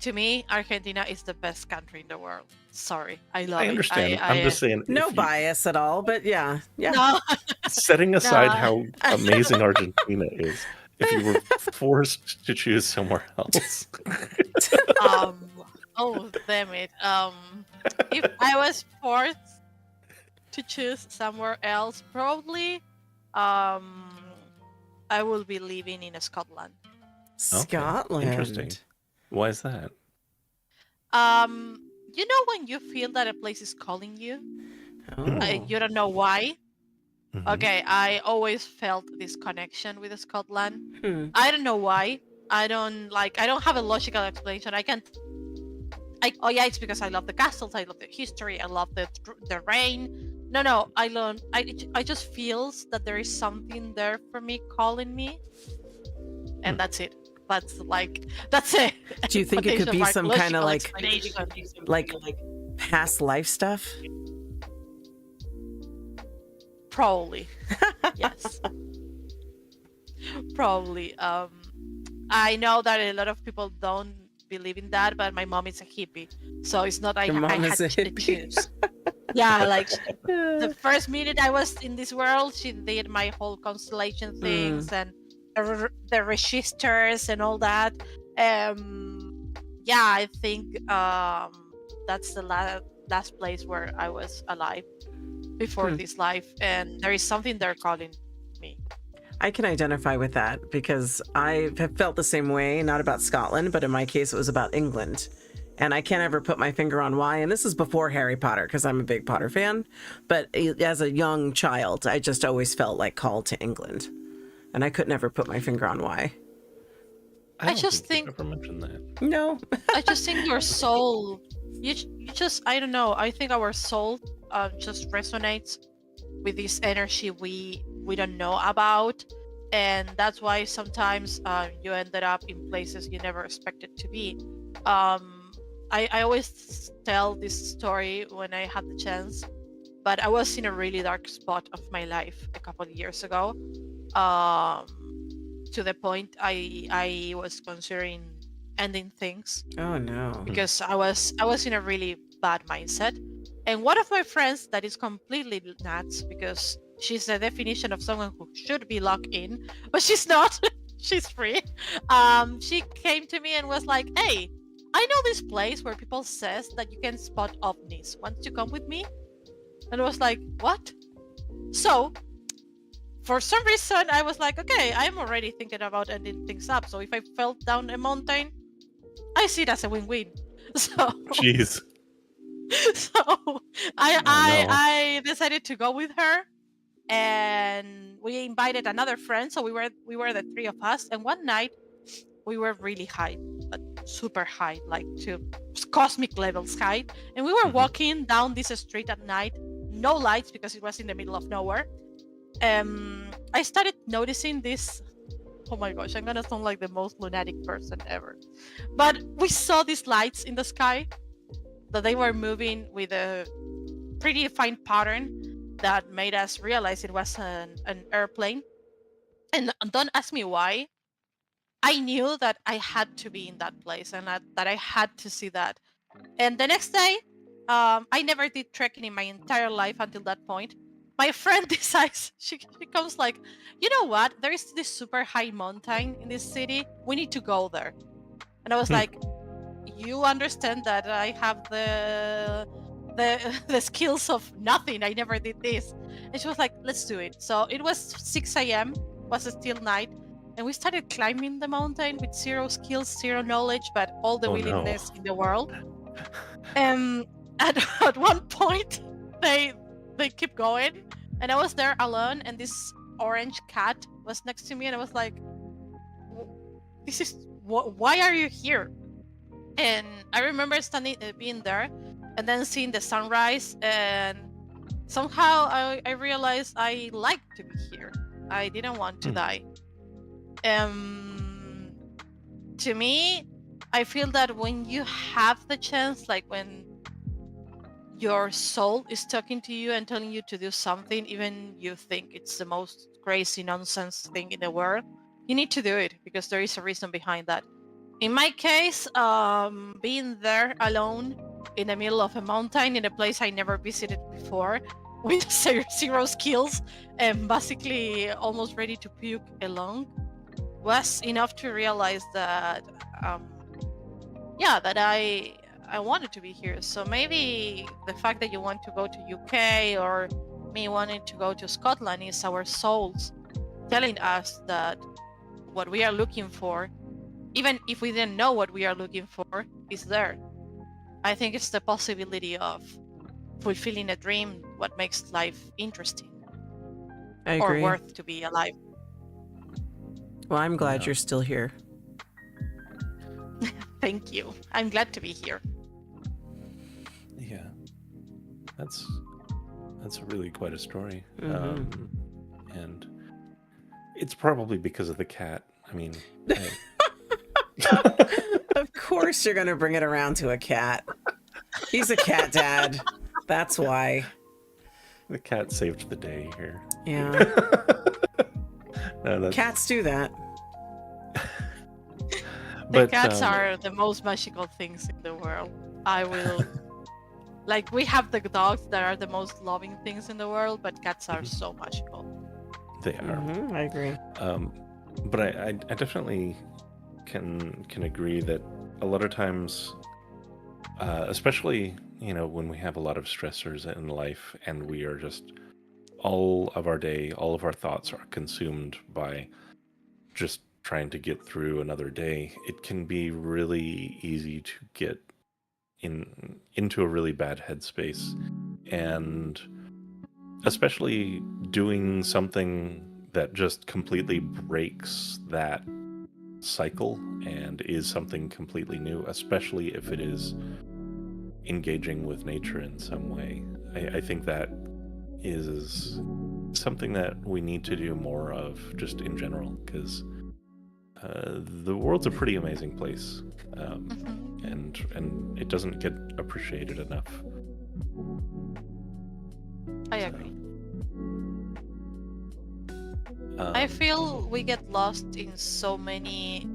To me, Argentina is the best country in the world. Sorry, I love it. I understand. I'm just saying. No bias at all, but yeah. No. Setting aside how amazing Argentina is, if you were forced to choose somewhere else. Oh, damn it. If I was forced to choose somewhere else, probably I will be living in Scotland. Scotland. Okay. Interesting. Why is that? You know when you feel that a place is calling you? You don't know why? Mm-hmm. Okay, I always felt this connection with Scotland. I don't know why. I don't have a logical explanation. It's because I love the castles, I love the history, I love the rain. No, I just feels that there is something there for me calling me, and that's it. That's it. Do you think it could be some kind of past life stuff? Probably. Yes. Probably. I know that a lot of people don't believe in that, but my mom is a hippie, so it's not I had to choose. Yeah, the first minute I was in this world, she did my whole constellation things and the registers and all that. I think that's the last place where I was alive before this life, and there is something there calling me. I can identify with that because I have felt the same way, not about Scotland, but in my case, it was about England. And I can't ever put my finger on why. And this is before Harry Potter, because I'm a big Potter fan. But as a young child, I just always felt like called to England. And I could never put my finger on why. I don't just think think you've ever mentioned that. No. I just think your soul, you just, I don't know. I think our soul just resonates with this energy we don't know about, and that's why sometimes you ended up in places you never expected to be. I always tell this story when I had the chance, but I was in a really dark spot of my life a couple of years ago. To the point I was considering ending things Oh, no. because I was in a really bad mindset. And one of my friends that is completely nuts, because she's the definition of someone who should be locked in, but she's not. She's free. She came to me and was like, "Hey, I know this place where people says that you can spot ovnis. Want to come with me?" And I was like, "What?" So for some reason, I was like, "Okay, I'm already thinking about ending things up. So if I fell down a mountain, I see it as a win-win." So Jeez. so no. I decided to go with her, and we invited another friend. So we were the three of us, and one night we were really high, but super high, like to cosmic levels high. And we were walking down this street at night, no lights because it was in the middle of nowhere. I started noticing this. Oh my gosh, I'm gonna sound like the most lunatic person ever. But we saw these lights in the sky, that they were moving with a pretty fine pattern that made us realize it was an airplane. And don't ask me why. I knew that I had to be in that place and that I had to see that. And the next day, I never did trekking in my entire life until that point. My friend decides, she comes like, "You know what? There is this super high mountain in this city. We need to go there." And I was like, "You understand that I have the skills of nothing. I never did this." And she was like, "Let's do it." So it was 6 a.m. was a still night, and we started climbing the mountain with zero skills, zero knowledge, but all the willingness in the world. At one point, they keep going, and I was there alone, and this orange cat was next to me, and I was like, "This is why are you here?" And I remember standing, being there, and then seeing the sunrise, and somehow I realized I like to be here. I didn't want to die. To me, I feel that when you have the chance, like when your soul is talking to you and telling you to do something, even you think it's the most crazy nonsense thing in the world, you need to do it because there is a reason behind that. In my case, being there alone in the middle of a mountain in a place I never visited before, with zero skills and basically almost ready to puke alone, was enough to realize that, that I wanted to be here. So maybe the fact that you want to go to UK or me wanting to go to Scotland is our souls telling us that what we are looking for, even if we didn't know what we are looking for, is there. I think it's the possibility of fulfilling a dream what makes life interesting. I agree. Or worth to be alive. Well, I'm glad you're still here. Thank you. I'm glad to be here. Yeah, that's really quite a story. And it's probably because of the cat. I mean, of course you're gonna bring it around to a cat. He's a cat dad. That's why. The cat saved the day here. Yeah. No, cats do that. The cats are the most magical things in the world. I will... Like, we have the dogs that are the most loving things in the world, but cats are so magical. They are. I agree. But I definitely can agree that a lot of times, especially, when we have a lot of stressors in life and we are just, all of our day, all of our thoughts are consumed by just trying to get through another day, it can be really easy to get into a really bad headspace, and especially doing something that just completely breaks that cycle and is something completely new, especially if it is engaging with nature in some way. I think that is something that we need to do more of just in general, because the world's a pretty amazing place, and it doesn't get appreciated enough. I agree. I feel we get lost in so many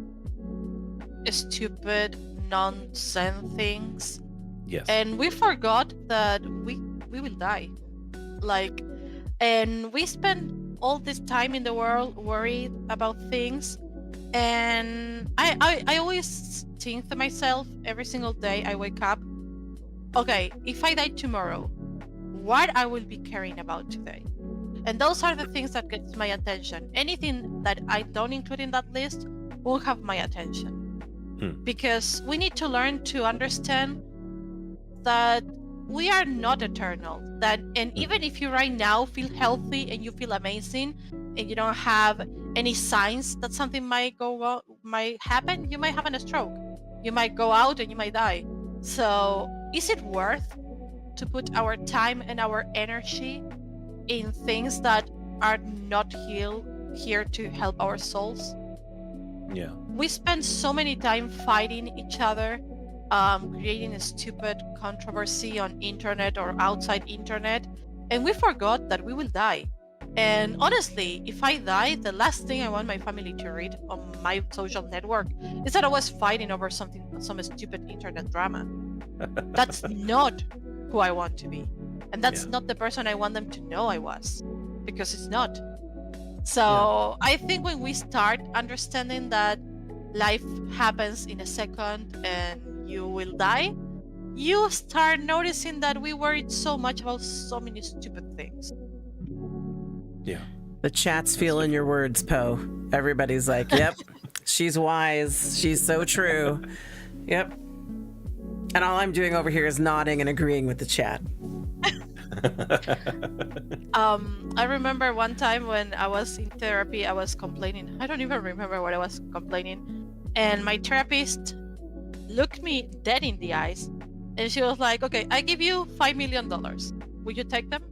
stupid nonsense things. Yes. And we forgot that we will die. Like, and we spend all this time in the world worried about things. And I always think to myself every single day I wake up, okay, if I die tomorrow, what I will be caring about today? And those are the things that gets my attention. Anything that I don't include in that list will have my attention. Because we need to learn to understand that we are not eternal. And even if you right now feel healthy and you feel amazing and you don't have any signs that something might happen, you might have a stroke. You might go out and you might die. So is it worth to put our time and our energy in things that are not here to help our souls? Yeah. We spend so many time fighting each other, creating a stupid controversy on internet or outside internet, and we forgot that we will die. And honestly, if I die, the last thing I want my family to read on my social network is that I was fighting over some stupid internet drama. That's not who I want to be. And that's not the person I want them to know I was, because it's not. So I think when we start understanding that life happens in a second and you will die, you start noticing that we worried so much about so many stupid things. Yeah. The chat's feeling your words, Poe. Everybody's like, yep, she's wise. She's so true. Yep. And all I'm doing over here is nodding and agreeing with the chat. I remember one time when I was in therapy, I was complaining. I don't even remember what I was complaining. And my therapist looked me dead in the eyes. And she was like, okay, I give you $5 million. Will you take them?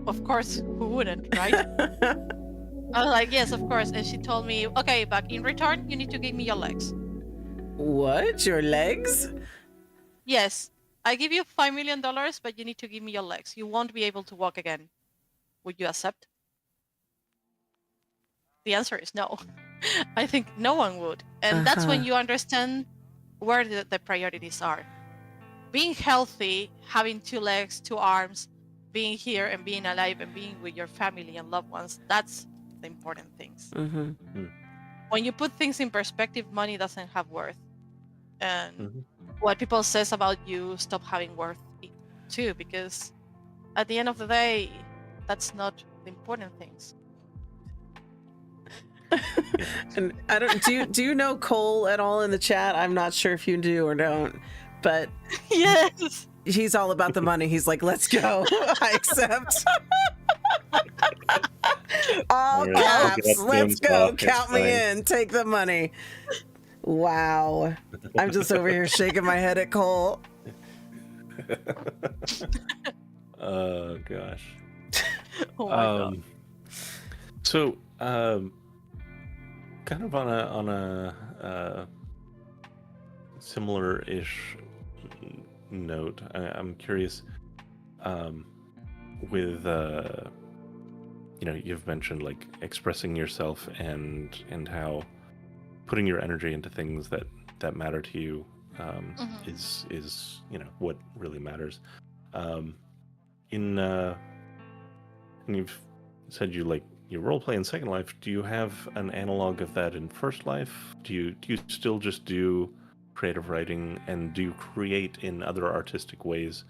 Of course, who wouldn't, right? I was like, yes, of course. And she told me, okay, but in return, you need to give me your legs. What? Your legs? Yes, I give you $5 million, but you need to give me your legs. You won't be able to walk again. Would you accept? The answer is no. I think no one would. And that's when you understand where the priorities are. Being healthy, having 2 legs, 2 arms, being here and being alive and being with your family and loved ones, that's the important things. When you put things in perspective, money doesn't have worth. And what people says about you stop having worth too, because at the end of the day, that's not the important things. And I don't do you know Cole at all in the chat? I'm not sure if you do or don't, but yes, he's all about the money. He's like, let's go. I accept. All caps. Let's go. Count me in. Take the money. Wow. I'm just over here shaking my head at Cole. Oh gosh. Oh my God. So kind of on a similar-ish note, I'm curious, with you've mentioned like expressing yourself and how putting your energy into things that matter to you is what really matters. And you've said you role play in Second Life. Do you have an analog of that in First Life? Do you still just do creative writing, and do you create in other artistic ways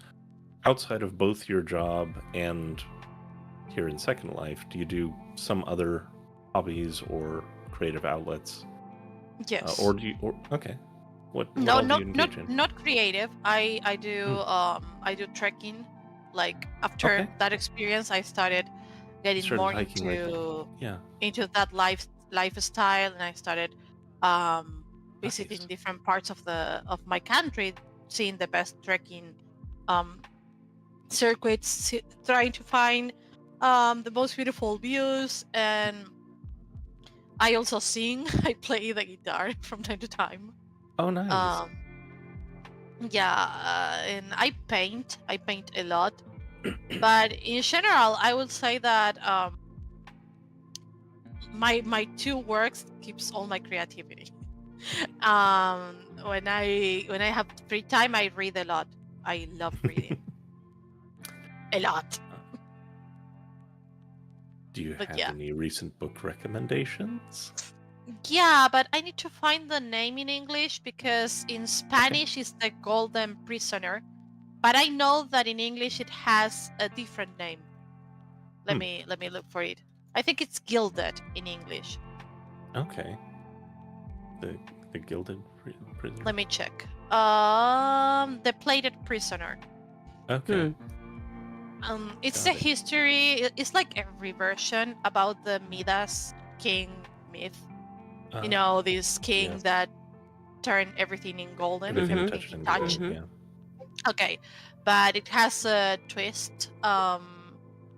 outside of both your job and here in Second Life? Do you do some other hobbies or creative outlets? Yes. Or do you? Or, okay. What No, all do you engage in? not creative. I do trekking. Like after Okay. that experience, I started getting Started more hiking yeah. into that lifestyle, and I started visiting Nice. different parts of my country, seeing the best trekking um circuits, trying to find the most beautiful views. And I also sing. I play the guitar from time to time. Oh, nice. And I paint a lot. But in general, I would say that my two works keeps all my creativity. When I have free time, I read a lot. I love reading a lot. Do you But have yeah. any recent book recommendations? Yeah, but I need to find the name in English, because in Spanish it's the Golden Prisoner, but I know that in English it has a different name. Let me look for it. I think it's Gilded in English. Okay. The Gilded Prison. Let me check. The Plated Prisoner. Okay. It's Got a it. history. It's like a reversion about the Midas king myth. You know, this king that turned everything in golden, Everything everything touched he in touched. gold, Okay, but it has a twist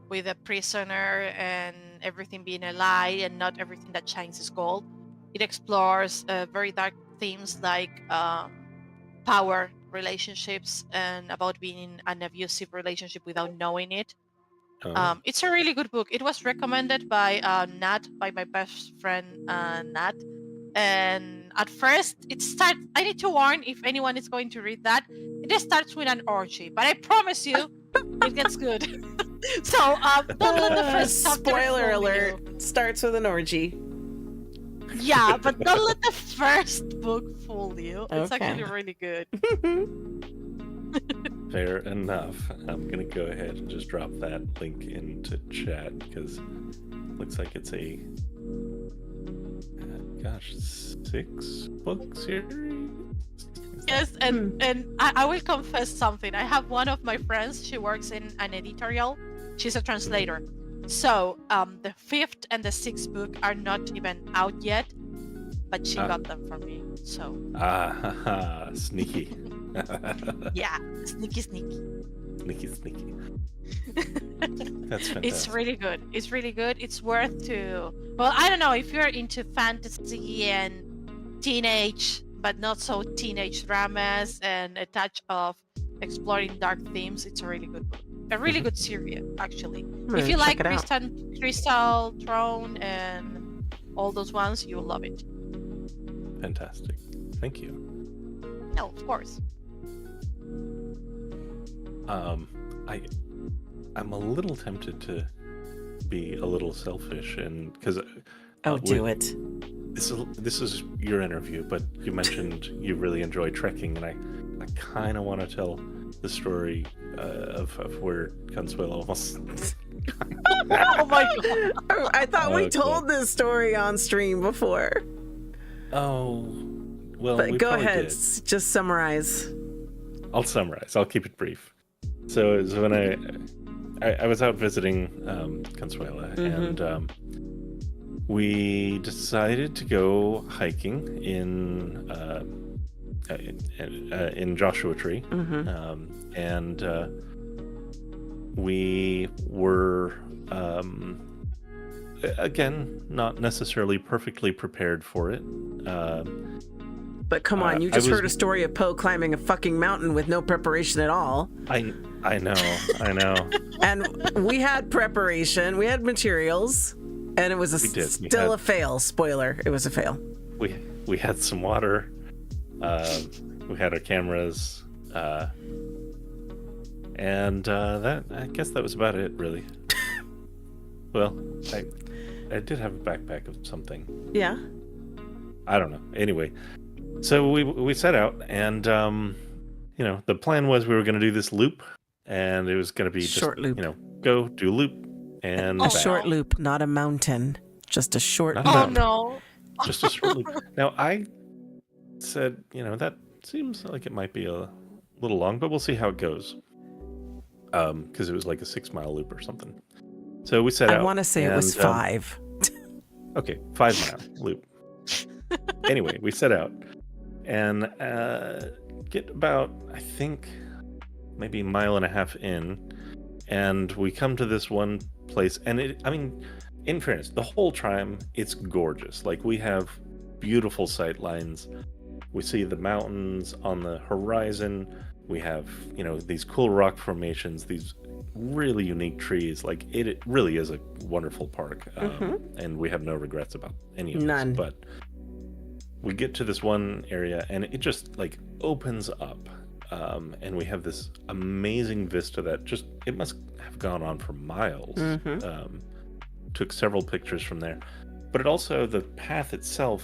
with a prisoner and everything being a lie, and not everything that shines is gold. It explores very dark themes like power relationships, and about being in an abusive relationship without knowing it. Oh. It's a really good book. It was recommended by Nat, by my best friend Nat. And at first, I need to warn, if anyone is going to read that, it just starts with an orgy. But I promise you, it gets good. So don't let the first chapter spoiler fool alert, you. starts with an orgy. Yeah, but don't let the first book fool you. It's Okay. actually really good. Fair enough. I'm gonna go ahead and just drop that link into chat, because it looks like it's a 6-book series. Yes, and I will confess something. I have one of my friends. She works in an editorial. She's a translator. So the 5th and the 6th book are not even out yet, but she got them from me. So Sneaky. yeah, sneaky. Sneaky. That's fantastic. It's really good. It's really good. It's worth to. Well, I don't know if you're into fantasy and teenage, but not so teenage dramas, and a touch of exploring dark themes. It's a really good book. A really good series, actually. If you like Crystal Throne and all those ones, you will love it. Fantastic. Thank you. No, of course. I'm a little tempted to be a little selfish, and because do it. This is your interview, but you mentioned you really enjoy trekking, and I kind of want to tell the story of where Consuela almost. Oh my god! I thought we told this story on stream before. Oh, well. But we go probably ahead, did. just summarize. I'll summarize. I'll keep it brief. So it was when I was out visiting Consuela, and we decided to go hiking in Joshua Tree, and we were again not necessarily perfectly prepared for it. But come on, you just heard a story of Poe climbing a fucking mountain with no preparation at all. I know. And we had preparation, we had materials, and it was a fail. Spoiler, it was a fail. We had some water, we had our cameras, and that, I guess that was about it, really. Well, I did have a backpack of something. Yeah. I don't know. Anyway, so we set out, and the plan was we were going to do this loop, and it was going to be short loop. Go do loop and a short loop, not a mountain, just a short. Oh no! just a short loop. Now, I said, that seems like it might be a little long, but we'll see how it goes. Because it was like a 6-mile loop or something. So we set out. I want to say it was 5. Okay, 5-mile loop. Anyway, we set out and get about, I think, maybe a mile and a half in, and we come to this one place, and in fairness, the whole time it's gorgeous. Like, we have beautiful sight lines. We see the mountains on the horizon. We have, these cool rock formations, these really unique trees. Like, it really is a wonderful park, and we have no regrets about any of None. this. But we get to this one area, and it just like opens up, and we have this amazing vista that it must have gone on for miles. Took several pictures from there, but it also, the path itself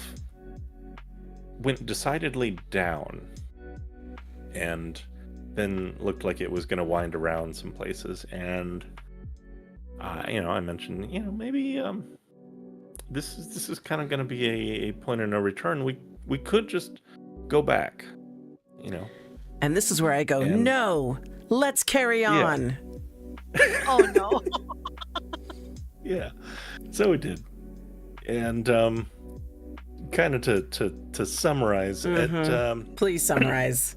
went decidedly down, and then looked like it was going to wind around some places. And I mentioned, maybe this is kind of going to be a point of no return. We could just go back, And this is where I go, no, let's carry on. Oh no. Yeah, so we did. And kind of to summarize, Please summarize.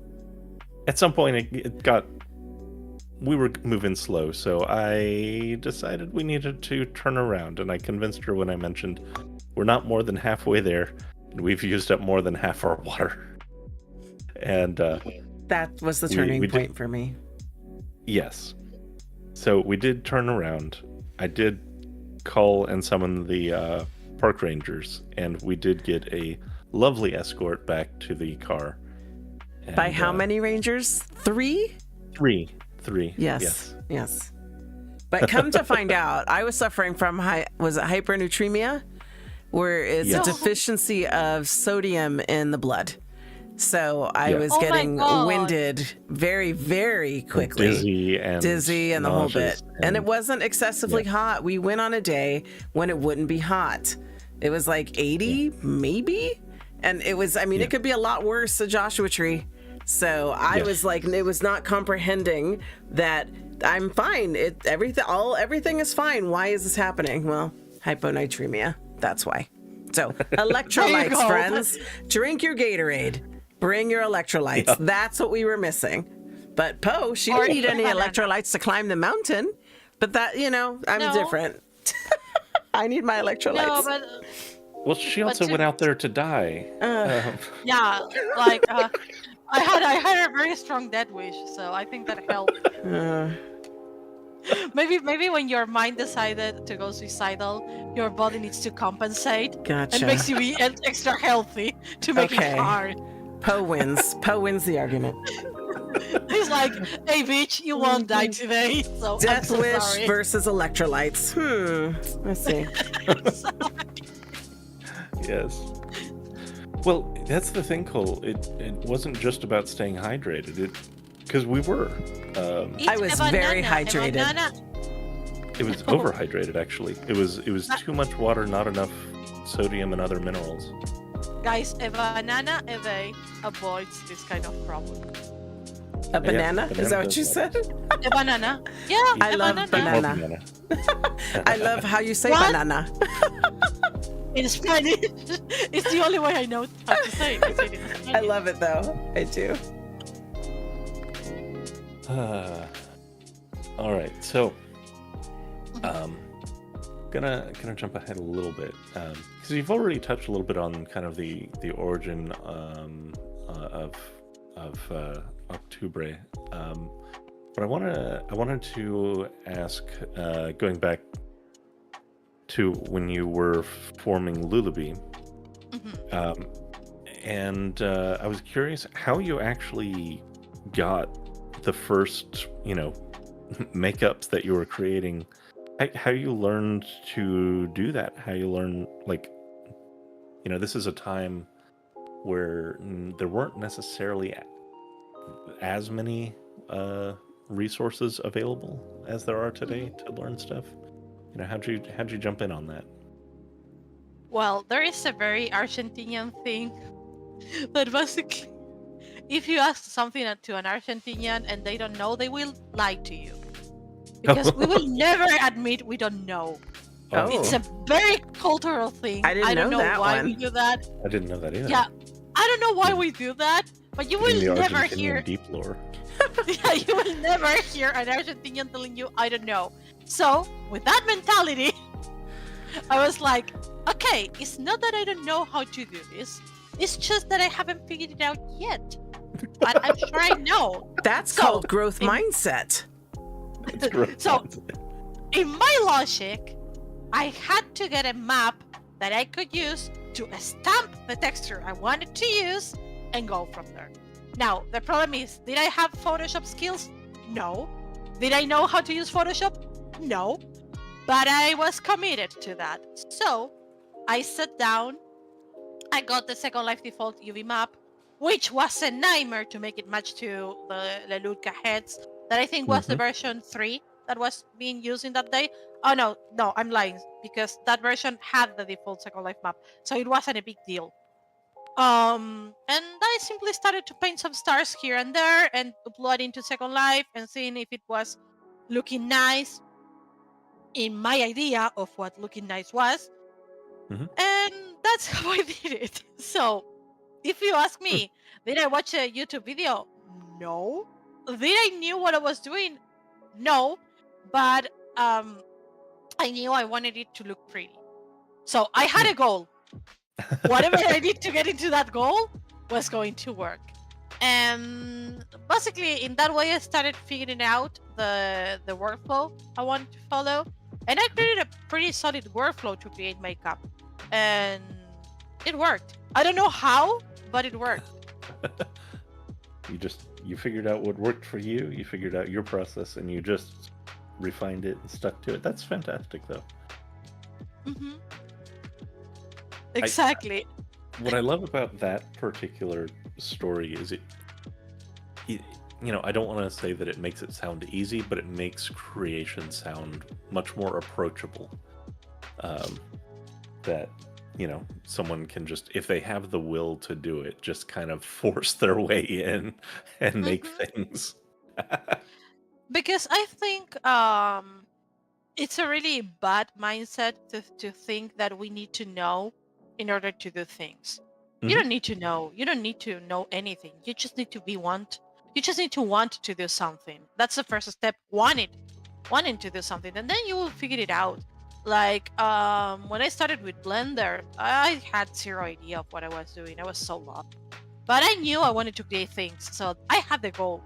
At some point we were moving slow, so I decided we needed to turn around, and I convinced her when I mentioned we're not more than halfway there, and we've used up more than half our water. And that was the turning point for me. Yes. So we did turn around. I did call and summon the park rangers, and we did get a lovely escort back to the car. And, by how many rangers? 3? 3. Yes. But come to find out, I was suffering from hypernatremia, where it's a deficiency of sodium in the blood. So I was getting winded very, very quickly. Dizzy and the whole bit. And it wasn't excessively hot. We went on a day when it wouldn't be hot. It was like 80, maybe. And it was, it could be a lot worse, a Joshua tree. So I was like, it was not comprehending that I'm fine. Everything is fine. Why is this happening? Well, hyponatremia. That's why. So electrolytes, friends. Drink your Gatorade. Bring your electrolytes. Yeah. That's what we were missing. But Poe, she didn't need any electrolytes to climb the mountain. But that, I'm different. I need my electrolytes. No, but... Well, she also went out there to die. Yeah, like I had a very strong death wish, so I think that helped. Maybe when your mind decided to go suicidal, your body needs to compensate. Gotcha. And makes you be extra healthy to make it hard. Poe wins. Poe wins the argument. He's like, hey bitch, you won't die today. So death wish sorry. Versus electrolytes. Let's see. Yes. Well, that's the thing, Cole. It wasn't just about staying hydrated. Because we were. I was very hydrated. It was overhydrated, actually. It was too much water, not enough sodium and other minerals. Guys, a banana away avoids this kind of problem. A banana? Is that what you said? A banana. Yeah, I love banana. I love how you say banana. In Spanish. It's the only way I know how to say it. I love it though. I do. All right, so gonna jump ahead a little bit because you've already touched a little bit on kind of the origin of Octubre, but I wanted to ask, going back to when you were forming Lullaby, and I was curious how you actually got the first, makeups that you were creating, how you learned to do that, how you learned, this is a time where there weren't necessarily as many resources available as there are today to learn stuff. How'd you jump in on that? Well, there is a very Argentinian thing that basically, if you ask something to an Argentinian and they don't know, they will lie to you. Because we will never admit we don't know. Oh. It's a very cultural thing. I don't know that why one. we do that. I didn't know that either. Yeah, I don't know why we do that, but you In the will never Argentinian hear. deep lore. Yeah, you will never hear an Argentinian telling you, I don't know. So, with that mentality, I was like, okay, it's not that I don't know how to do this, it's just that I haven't figured it out yet. But I'm sure I know. That's called growth mindset. It's gross. So, in my logic, I had to get a map that I could use to stamp the texture I wanted to use and go from there. Now, the problem is, did I have Photoshop skills? No. Did I know how to use Photoshop? No. But I was committed to that. So, I sat down, I got the Second Life default UV map, which was a nightmare to make it match to the Lelutka heads, that I think was the version 3 that was being used in that day. Oh, no, I'm lying, because that version had the default Second Life map, so it wasn't a big deal. And I simply started to paint some stars here and there and upload into Second Life and seeing if it was looking nice in my idea of what looking nice was. And that's how I did it. So, if you ask me, did I watch a YouTube video? No. Did I knew what I was doing? No. But I knew I wanted it to look pretty. So I had a goal. Whatever I did to get into that goal was going to work. And basically, in that way, I started figuring out the workflow I wanted to follow. And I created a pretty solid workflow to create makeup. And it worked. I don't know how, but it worked. You figured out what worked for you. You figured out your process, and you just refined it and stuck to it. That's fantastic, though. Exactly. What I love about that particular story is it I don't want to say that it makes it sound easy, but it makes creation sound much more approachable. That someone can just, if they have the will to do it, just kind of force their way in and make things. Because I think it's a really bad mindset to think that we need to know in order to do things. You don't need to know. You don't need to know anything. You just need to you just need to want to do something. That's the first step. Wanting to do something, and then you will figure it out. Like when I started with Blender, I had zero idea of what I was doing. I was so lost. But I knew I wanted to create things, so I had the goal.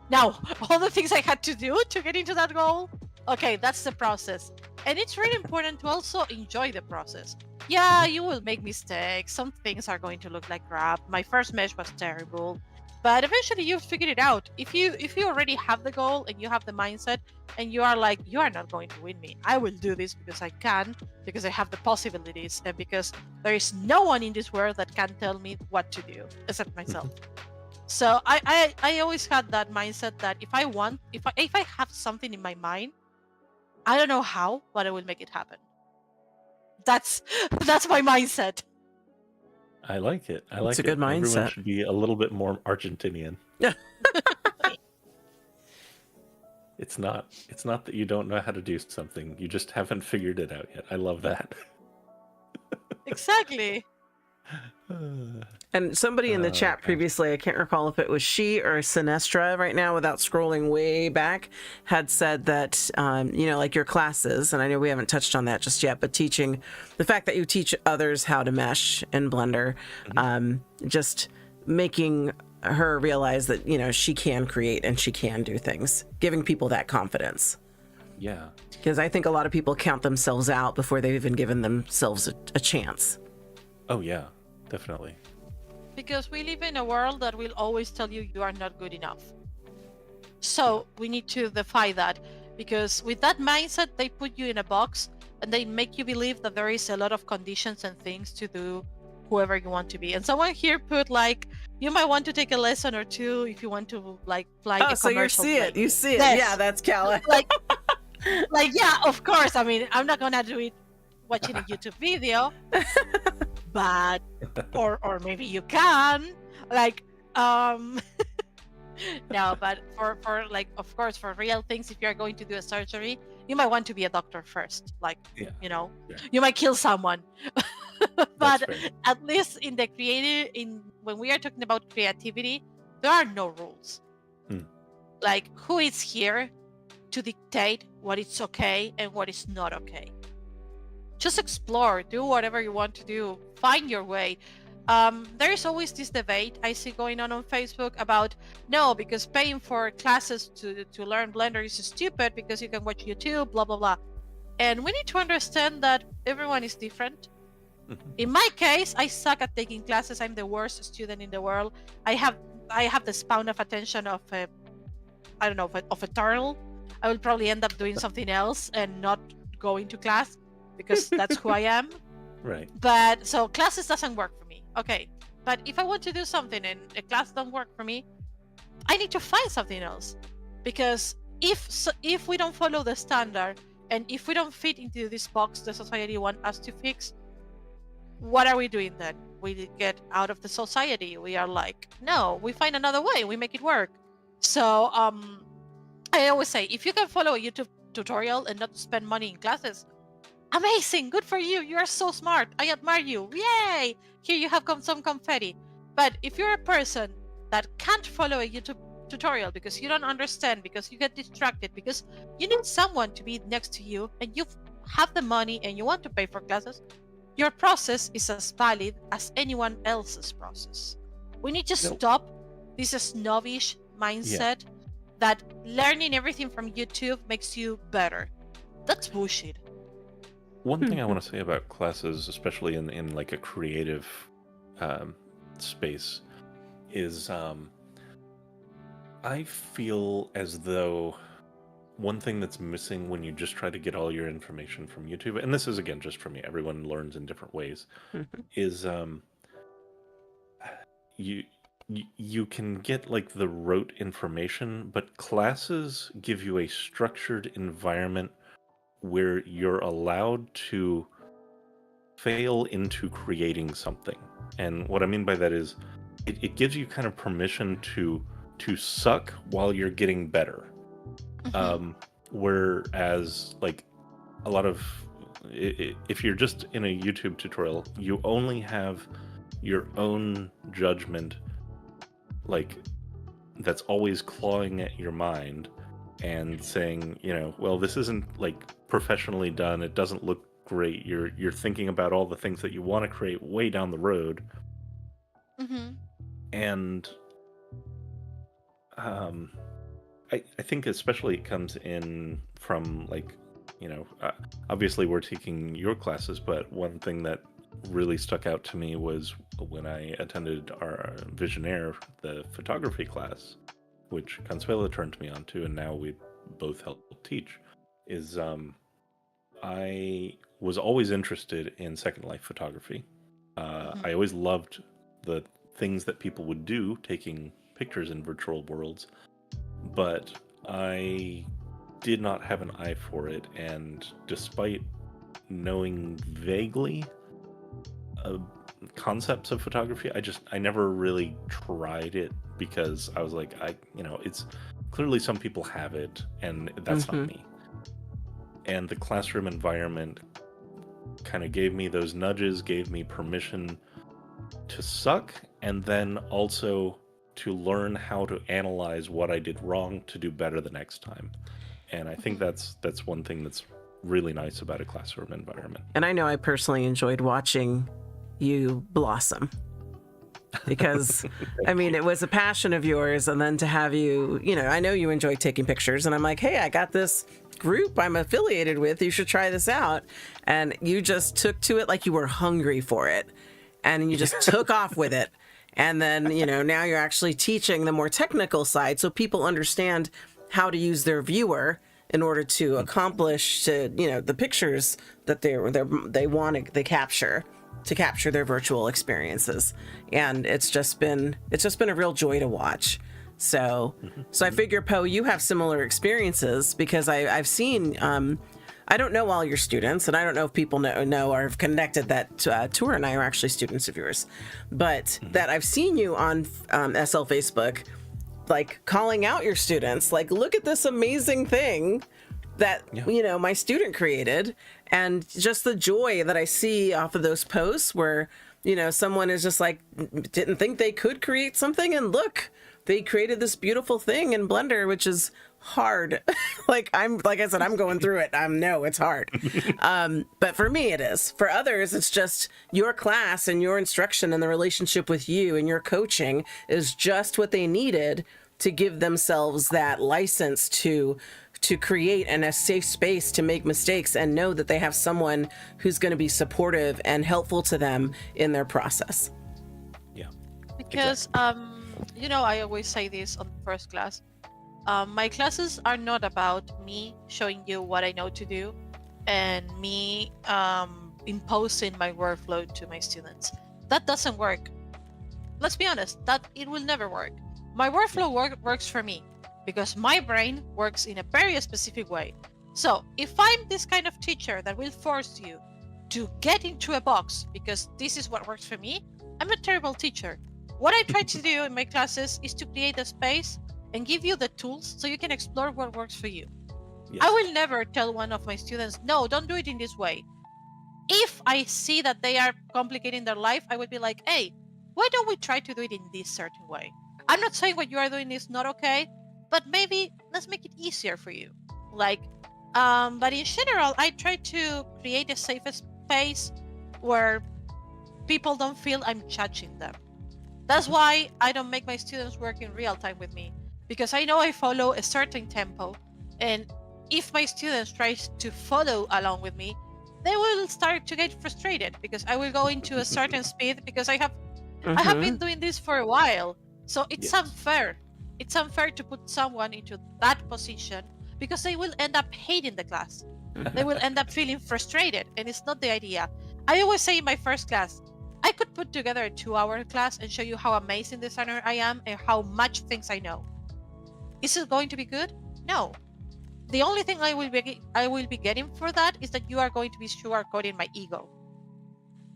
Now, all the things I had to do to get into that goal, okay, that's the process. And it's really important to also enjoy the process. Yeah, you will make mistakes. Some things are going to look like crap. My first mesh was terrible. But eventually you figure it out. If you already have the goal and you have the mindset and you are like, you are not going to win me. I will do this because I can, because I have the possibilities, and because there is no one in this world that can tell me what to do except myself. So I always had that mindset that if I have something in my mind, I don't know how, but I will make it happen. That's my mindset. I like it. I like it's a good mindset. Everyone should be a little bit more Argentinian. It's not that you don't know how to do something. You just haven't figured it out yet. I love that. Exactly. And somebody in the chat previously, I can't recall if it was she or Sinestra right now, without scrolling way back, had said that, like your classes, and I know we haven't touched on that just yet, but teaching, the fact that you teach others how to mesh in Blender, just making her realize that, she can create and she can do things, giving people that confidence. Yeah. Because I think a lot of people count themselves out before they've even given themselves a chance. Oh, yeah. Definitely. Because we live in a world that will always tell you you are not good enough. So we need to defy that, because with that mindset, they put you in a box and they make you believe that there is a lot of conditions and things to do whoever you want to be. And someone here put you might want to take a lesson or two if you want to fly a so commercial plane. You see it. Yes. Yeah, that's Calla. Yeah, of course. I mean, I'm not gonna do it watching a YouTube video, but or maybe you can, like, no, but for like, of course, for real things, if you're going to do a surgery, you might want to be a doctor first, like, you might kill someone. But at least in the when we are talking about creativity, there are no rules. Like, who is here to dictate what is okay and what is not okay? Just explore, do whatever you want to do, find your way. There is always this debate I see going on Facebook about, no, because paying for classes to learn Blender is stupid because you can watch YouTube, blah, blah, blah. And we need to understand that everyone is different. In my case, I suck at taking classes. I'm the worst student in the world. I have the span of attention of a turtle. I will probably end up doing something else and not going to class because that's who I am. Right. But so classes doesn't work for me. Okay. But if I want to do something and a class don't work for me, I need to find something else. Because if we don't follow the standard and if we don't fit into this box the society wants us to fix, what are we doing then? We get out of the society. We are like, no, we find another way. We make it work. So I always say, if you can follow a YouTube tutorial and not spend money in classes, amazing, good for you. You are so smart. I admire you. Yay! Here you have some confetti. But if you're a person that can't follow a YouTube tutorial because you don't understand, because you get distracted, because you need someone to be next to you and you have the money and you want to pay for classes, your process is as valid as anyone else's process. We need to stop this snobbish mindset that learning everything from YouTube makes you better. That's bullshit. One thing I want to say about classes, especially in like a creative space, is I feel as though one thing that's missing when you just try to get all your information from YouTube, and this is again just for me, everyone learns in different ways, is you can get like the rote information, but classes give you a structured environment where you're allowed to fail into creating something. And what I mean by that is it gives you kind of permission to suck while you're getting better. Whereas like a lot of, if you're just in a YouTube tutorial, you only have your own judgment, like that's always clawing at your mind and saying, well, this isn't like professionally done. It doesn't look great. You're thinking about all the things that you want to create way down the road. And I think especially it comes in from like, obviously we're taking your classes, but one thing that really stuck out to me was when I attended our Visionaire, the photography class, which Consuela turned me on to, and now we both help teach, is I was always interested in Second Life photography. I always loved the things that people would do, taking pictures in virtual worlds, but I did not have an eye for it, and despite knowing vaguely concepts of photography, I never really tried it because I was like, it's clearly some people have it and that's not me. And the classroom environment kind of gave me those nudges, gave me permission to suck, and then also to learn how to analyze what I did wrong to do better the next time. And I think that's one thing that's really nice about a classroom environment. And I know I personally enjoyed watching you blossom because I mean, it was a passion of yours. And then to have you, I know you enjoy taking pictures, and I'm like, hey, I got this group I'm affiliated with. You should try this out. And you just took to it like you were hungry for it. And you just took off with it. And then, now you're actually teaching the more technical side so people understand how to use their viewer in order to accomplish the pictures that they capture, to capture their virtual experiences. And it's just been a real joy to watch. So I figure, Poe, you have similar experiences because I've seen I don't know all your students, and I don't know if people know or have connected that Tour and I are actually students of yours, but that I've seen you on SL Facebook, like calling out your students, like, look at this amazing thing that, my student created. And just the joy that I see off of those posts where, someone is just like, didn't think they could create something. And look, they created this beautiful thing in Blender, which is hard. like I said, I'm going through it. It's hard. But for me, it is. For others, it's just your class and your instruction and the relationship with you and your coaching is just what they needed to give themselves that license to create and a safe space to make mistakes and know that they have someone who's going to be supportive and helpful to them in their process. Yeah. Because, I always say this on first class. My classes are not about me showing you what I know to do and me imposing my workflow to my students. That doesn't work. Let's be honest, that it will never work. My workflow works for me because my brain works in a very specific way. So if I'm this kind of teacher that will force you to get into a box because this is what works for me, I'm a terrible teacher. What I try to do in my classes is to create a space and give you the tools so you can explore what works for you. Yes. I will never tell one of my students, no, don't do it in this way. If I see that they are complicating their life, I would be like, hey, why don't we try to do it in this certain way? I'm not saying what you are doing is not okay, but maybe let's make it easier for you. But in general, I try to create a safe space where people don't feel I'm judging them. That's why I don't make my students work in real time with me, because I know I follow a certain tempo, and if my students try to follow along with me, they will start to get frustrated because I will go into a certain speed because I have been doing this for a while. So it's unfair. It's unfair to put someone into that position because they will end up hating the class. They will end up feeling frustrated, and it's not the idea. I always say in my first class, I could put together a 2-hour class and show you how amazing designer I am and how much things I know. Is it going to be good? No. The only thing I will be getting for that is that you are going to be sugarcoating my ego.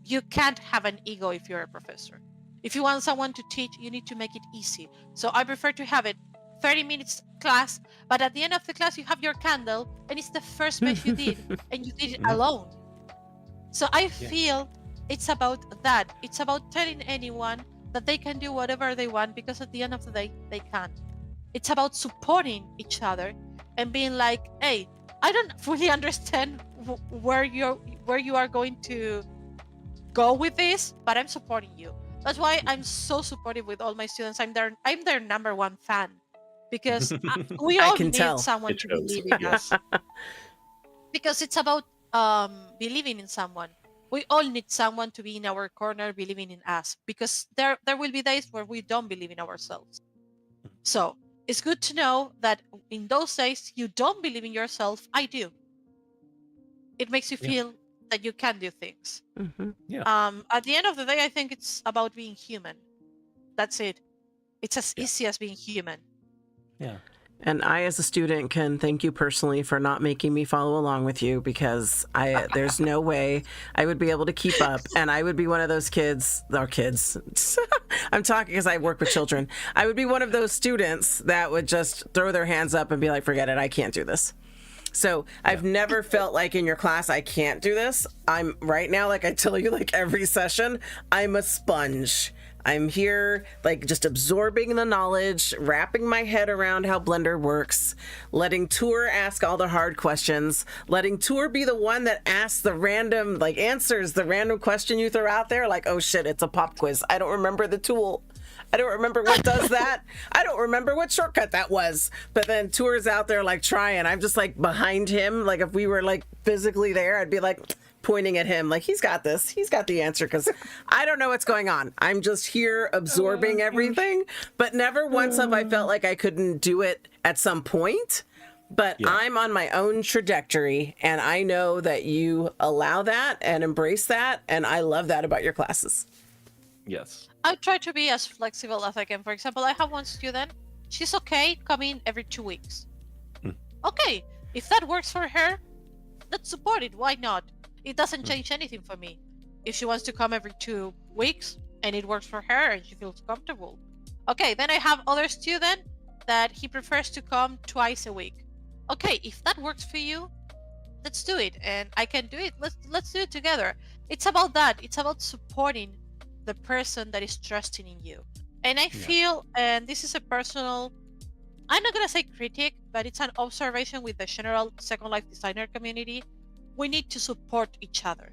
You can't have an ego if you're a professor. If you want someone to teach, you need to make it easy. So I prefer to have it 30 minutes class, but at the end of the class, you have your candle, and it's the first page you did, and you did it alone. So I feel it's about that. It's about telling anyone that they can do whatever they want, because at the end of the day, they can. It's about supporting each other and being like, hey, I don't fully understand where you are going to go with this, but I'm supporting you. That's why I'm so supportive with all my students. I'm their number one fan, because we all need someone to believe in us. Because it's about believing in someone. We all need someone to be in our corner believing in us, because there will be days where we don't believe in ourselves. So it's good to know that in those days you don't believe in yourself. I do. It makes you feel that you can do things. At the end of the day, I think it's about being human. That's it. It's as easy as being human. Yeah. And I, as a student, can thank you personally for not making me follow along with you, because there's no way I would be able to keep up. And I would be one of those kids. I'm talking because I work with children. I would be one of those students that would just throw their hands up and be like, forget it, I can't do this. So I've never felt like in your class, I can't do this. I'm right now, like I tell you, like every session, I'm a sponge. I'm here, like, just absorbing the knowledge, wrapping my head around how Blender works, letting Tour ask all the hard questions, letting Tour be the one that asks the random, like, answers the random question you throw out there. Like, oh shit, it's a pop quiz. I don't remember the tool. I don't remember what does that. I don't remember what shortcut that was. But then Tour's out there, like, trying. I'm just, like, behind him. Like, if we were, like, physically there, I'd be, like, pointing at him like, he's got this, he's got the answer, because I don't know what's going on. I'm just here absorbing everything, but never once have I felt like I couldn't do it at some point. But I'm on my own trajectory, and I know that you allow that and embrace that, and I love that about your classes. Yes. I try to be as flexible as I can. For example, I have one student, she's okay coming every 2 weeks. Okay, if that works for her, let's support it. Why not? It doesn't change anything for me. If she wants to come every 2 weeks and it works for her and she feels comfortable, okay. Then I have other student that he prefers to come twice a week. Okay, if that works for you, let's do it, and I can do it. Let's do it together. It's about that. It's about supporting the person that is trusting in you. And I feel, and this is a personal, I'm not gonna say critic, but it's an observation with the general Second Life designer community. We need to support each other.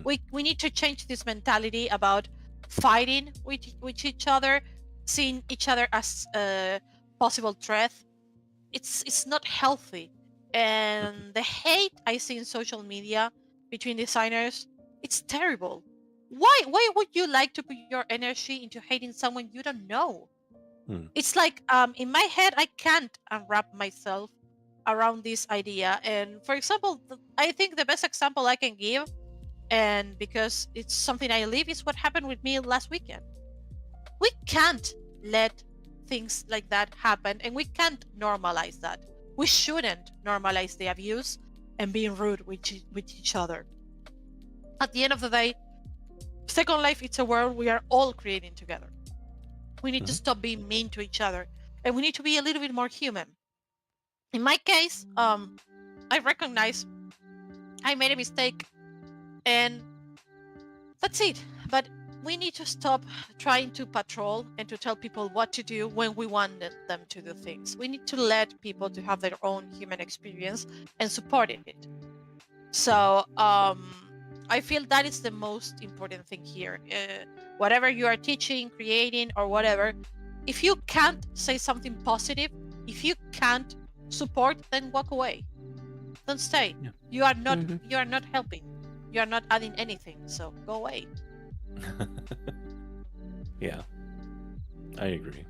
We need to change this mentality about fighting with each other, seeing each other as a possible threat. It's not healthy. And the hate I see in social media between designers, it's terrible. Why would you like to put your energy into hating someone you don't know? It's like, in my head, I can't unwrap myself around this idea. And for example, I think the best example I can give, and because it's something I live, is what happened with me last weekend. We can't let things like that happen, and we can't normalize that. We shouldn't normalize the abuse and being rude with each other. At the end of the day, Second Life, it's a world we are all creating together. We need to stop being mean to each other, and we need to be a little bit more human. In my case, I recognize I made a mistake, and that's it. But we need to stop trying to patrol and to tell people what to do when we want them to do things. We need to let people to have their own human experience and support it. So I feel that is the most important thing here. Whatever you are teaching, creating, or whatever, if you can't say something positive, if you can't support, then walk away. Don't stay. Yeah. You are not helping. You are not adding anything. So go away. Yeah, I agree.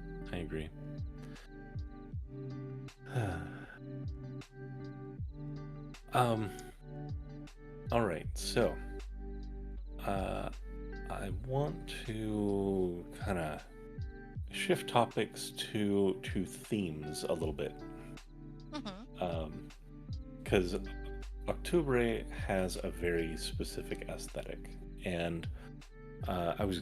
All right, so I want to kind of shift topics to themes a little bit. Because Octubre has a very specific aesthetic, and I was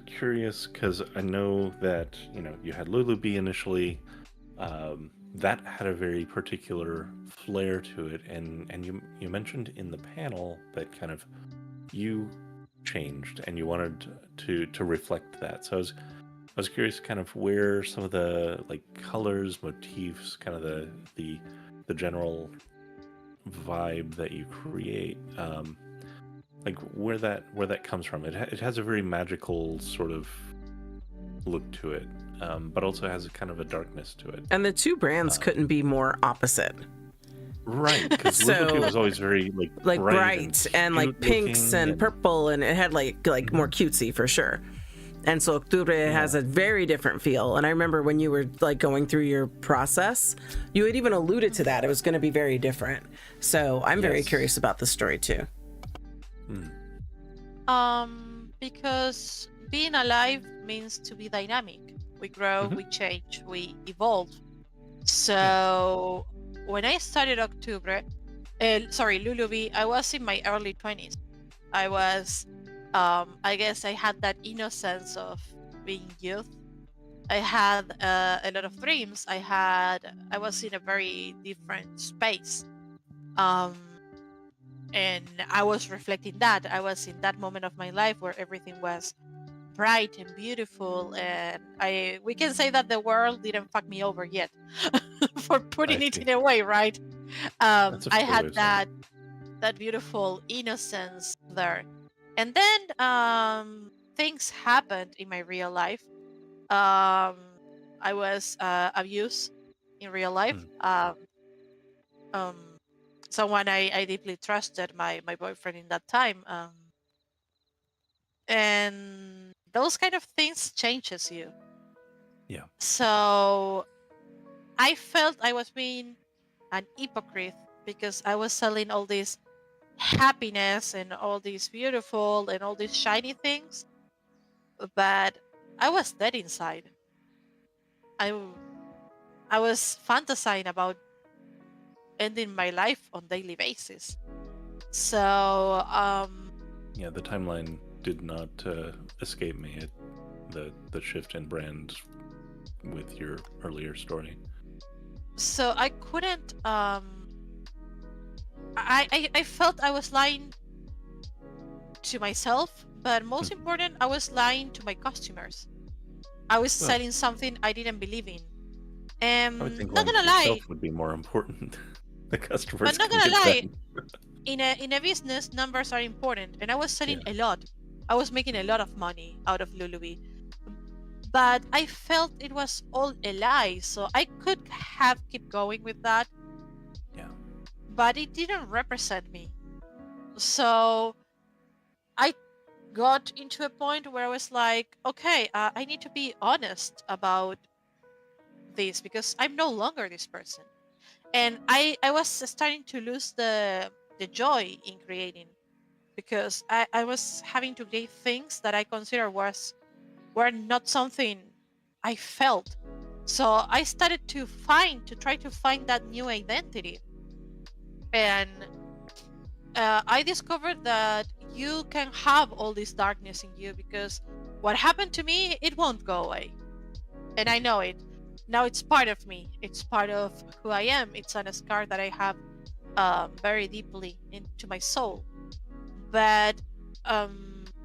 curious because I know that you had Lulubi initially. That had a very particular flair to it, and you mentioned in the panel that kind of you changed and you wanted to reflect that. So I was curious kind of where some of the colors, motifs, kind of the general vibe that you create, where that comes from. It has a very magical sort of look to it, but also has a kind of a darkness to it. And the two brands couldn't be more opposite. Right, because so, was always very bright and pinks and purple, and it had like more cutesy for sure. And so Octubre has a very different feel. And I remember when you were going through your process, you had even alluded to that. It was going to be very different. So I'm very curious about the story too. Because being alive means to be dynamic. We grow, we change, we evolve. So when I started Octubre, Lulubi, I was in my early 20s. I was, I guess I had that innocence of being youth. I had a lot of dreams. I was in a very different space. And I was reflecting that. I was in that moment of my life where everything was bright and beautiful, and we can say that the world didn't fuck me over yet for putting it in a way, right? I had that beautiful innocence there. And then things happened in my real life. I was abused in real life. Someone I deeply trusted, my boyfriend in that time. And those kind of things changes you. Yeah. So I felt I was being an hypocrite because I was selling all this happiness and all these beautiful and all these shiny things, but I was dead inside. I was fantasizing about ending my life on daily basis. So Yeah, the timeline did not escape me. The shift in brand with your earlier story. So I couldn't. I felt I was lying to myself, but most important, I was lying to my customers. I was selling something I didn't believe in. I would think Not lying gonna to lie, yourself would be more important. The customers but not can gonna get lie, that. in a business, numbers are important, and I was selling a lot. I was making a lot of money out of Lulubi, but I felt it was all a lie. So I could have kept going with that. Yeah. But it didn't represent me. So I got into a point where I was like, okay, I need to be honest about this because I'm no longer this person. And I was starting to lose the joy in creating because I was having to create things that I consider were not something I felt. So I started to try to find that new identity. And I discovered that you can have all this darkness in you because what happened to me, it won't go away. And I know it. Now it's part of me. It's part of who I am. It's on a scar that I have very deeply into my soul. But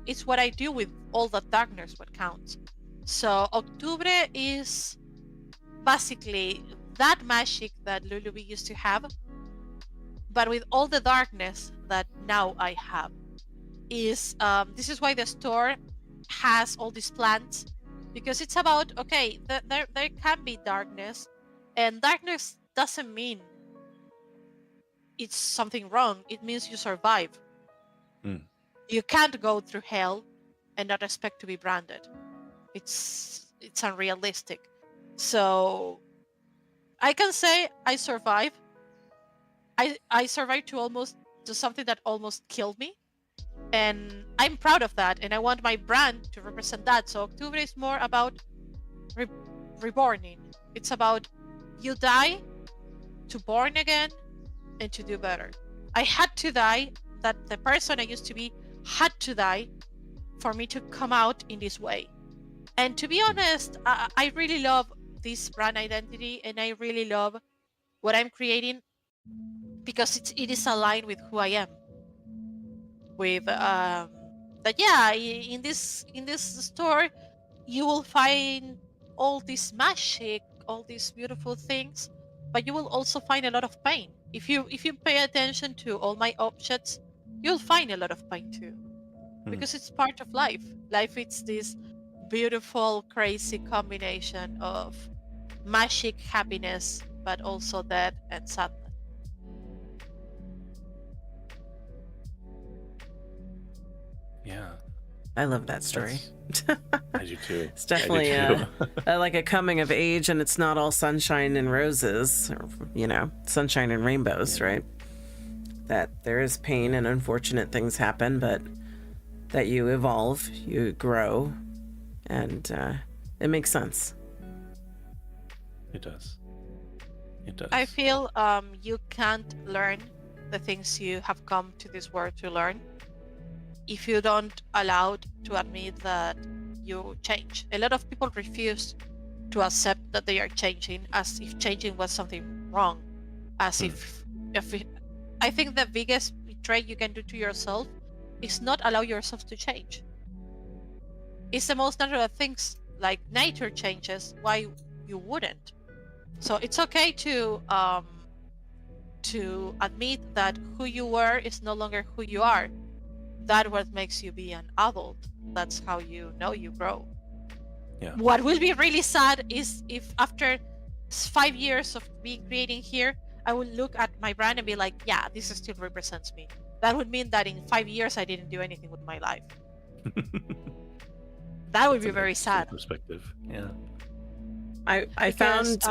it's what I do with all that darkness what counts. So Octubre is basically that magic that Lulubi used to have, but with all the darkness that now I have. This is why the store has all these plants, because it's about, okay, there can be darkness, and darkness doesn't mean it's something wrong. It means you survive. You can't go through hell and not expect to be branded. It's unrealistic. So I can say I survived. I survived to something that almost killed me, and I'm proud of that, and I want my brand to represent that. So Octubre is more about reborning. It's about you die to born again and to do better. I had to die, that the person I used to be had to die for me to come out in this way. And to be honest, I really love this brand identity, and I really love what I'm creating because it is aligned with who I am. With that, yeah, in this store, you will find all this magic, all these beautiful things, but you will also find a lot of pain. If you pay attention to all my objects, you'll find a lot of pain too, because it's part of life. Life is this beautiful, crazy combination of magic, happiness, but also death and sadness. Yeah. I love that story. I do too. It's definitely like a coming of age, and it's not all sunshine and roses, or, sunshine and rainbows, right? That there is pain and unfortunate things happen, but that you evolve, you grow, and it makes sense. It does. It does. I feel you can't learn the things you have come to this world to learn if you don't allow to admit that you change. A lot of people refuse to accept that they are changing, as if changing was something wrong, as if I think the biggest betrayal you can do to yourself is not allow yourself to change. It's the most natural things, like nature changes, why you wouldn't? So it's okay to admit that who you were is no longer who you are. That's what makes you be an adult. That's how you know you grow. Yeah. What will be really sad is if after 5 years of me creating here, I will look at my brand and be like, yeah, this still represents me. That would mean that in 5 years I didn't do anything with my life. That would be very sad. Perspective. Yeah. I found.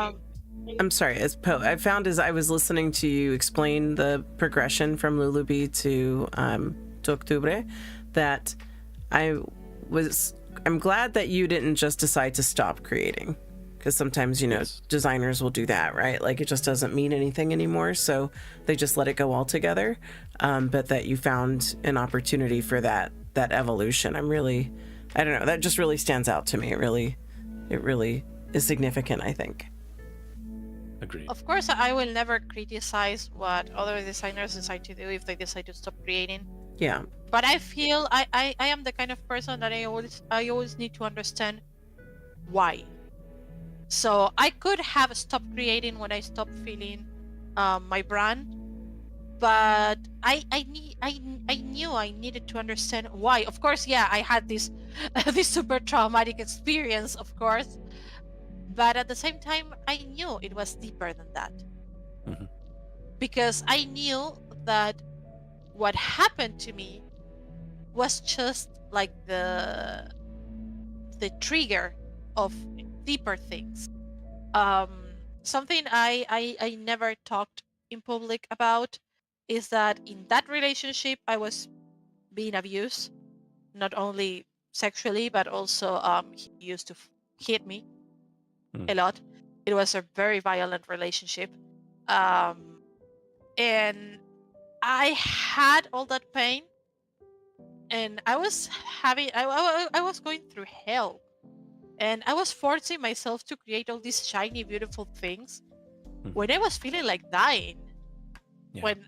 I'm sorry, as Poe, I found as I was listening to you explain the progression from Lulubi to Octubre, that I'm glad that you didn't just decide to stop creating, because sometimes, you know, Yes. designers will do that, right? Like it just doesn't mean anything anymore, so they just let it go altogether. But that you found an opportunity for that evolution. I don't know, that just really stands out to me. It really is significant, I think. Agreed. Of course, I will never criticize what other designers decide to do if they decide to stop creating. Yeah. But I feel I am the kind of person that I always need to understand why. So I could have stopped creating when I stopped feeling my brand, but I knew I needed to understand why. Of course, yeah, I had this this super traumatic experience, of course, but at the same time, I knew it was deeper than that. Mhm. Because I knew that what happened to me was just like the trigger of deeper things. Something I never talked in public about is that in that relationship I was being abused, not only sexually but also he used to hit me a lot. It was a very violent relationship, um, and I had all that pain, and I was having I was going through hell, and I was forcing myself to create all these shiny, beautiful things when I was feeling like dying. Yeah. When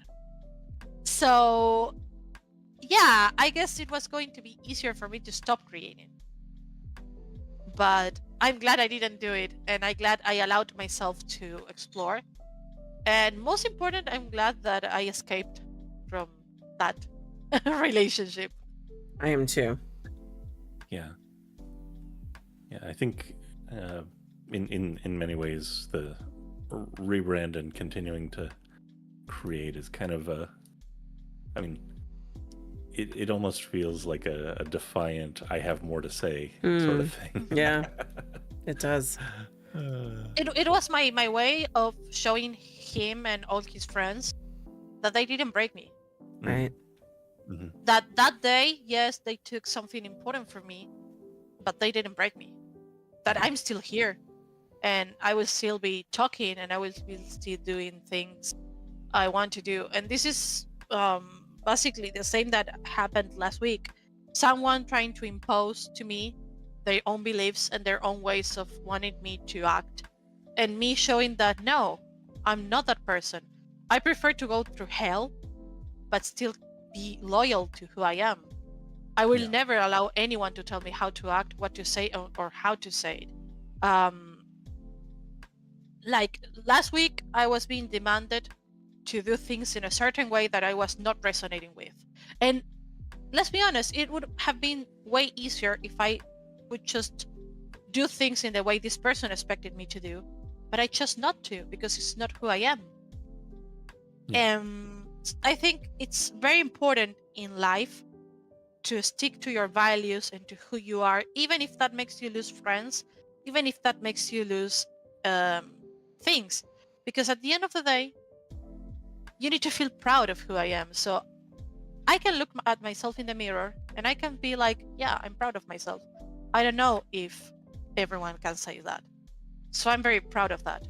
so yeah, I guess it was going to be easier for me to stop creating, but I'm glad I didn't do it, and I'm glad I allowed myself to explore. And most important, I'm glad that I escaped from that relationship. I am too. Yeah. Yeah, I think in many ways the rebrand and continuing to create is kind of I mean, it almost feels like a defiant I have more to say sort of thing. Yeah, it does. It was my way of showing him and all his friends that they didn't break me. Right. Mm-hmm. That day, yes, they took something important from me, but they didn't break me. That I'm still here, and I will still be talking, and I will be still doing things I want to do. And this is basically the same that happened last week. Someone trying to impose to me their own beliefs and their own ways of wanting me to act, and me showing that no, I'm not that person. I prefer to go through hell, but still be loyal to who I am. I will never allow anyone to tell me how to act, what to say, or how to say it. Like last week, I was being demanded to do things in a certain way that I was not resonating with. And let's be honest, it would have been way easier if I would just do things in the way this person expected me to do, but I chose not to because it's not who I am. I think it's very important in life to stick to your values and to who you are, even if that makes you lose friends, even if that makes you lose things. Because at the end of the day, you need to feel proud of who I am. So I can look at myself in the mirror and I can be like, yeah, I'm proud of myself. I don't know if everyone can say that. So I'm very proud of that.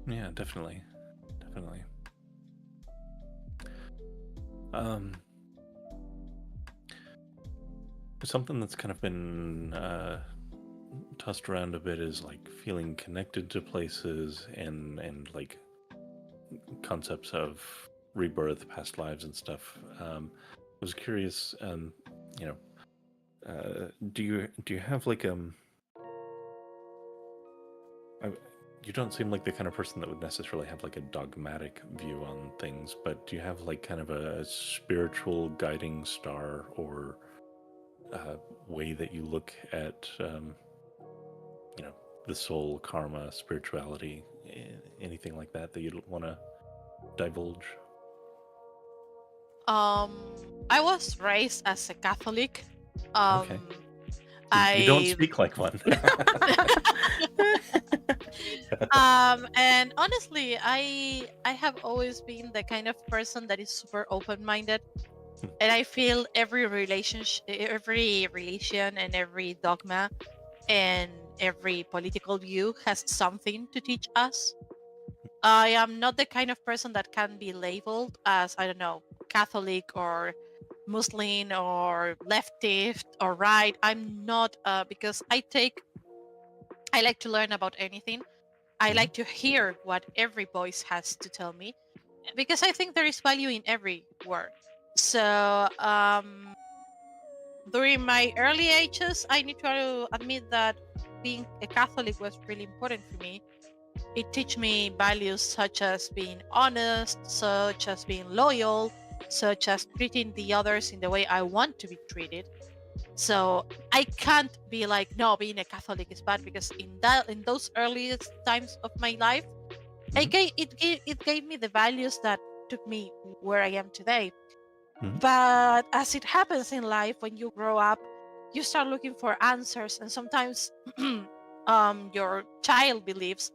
Yeah, definitely. Definitely. Something that's kind of been tossed around a bit is like feeling connected to places and like concepts of rebirth, past lives, and stuff. I was curious, you know, do you have like you don't seem like the kind of person that would necessarily have like a dogmatic view on things, but do you have like kind of a spiritual guiding star or way that you look at, you know, the soul, karma, spirituality, anything like that you'd want to divulge? I was raised as a Catholic. Okay. You don't speak like one. And honestly, I have always been the kind of person that is super open-minded, and I feel every relationship, every religion, and every dogma and every political view has something to teach us. I am not the kind of person that can be labeled as, I don't know, Catholic or Muslim or leftist or right. I'm not, because I like to learn about anything. I like to hear what every voice has to tell me, because I think there is value in every word. So during my early ages, I need to admit that being a Catholic was really important for me. It teach me values such as being honest, such as being loyal, such as treating the others in the way I want to be treated. So I can't be like, no, being a Catholic is bad, because in those earliest times of my life, it gave me the values that took me where I am today. But as it happens in life, when you grow up, you start looking for answers, and sometimes your child beliefs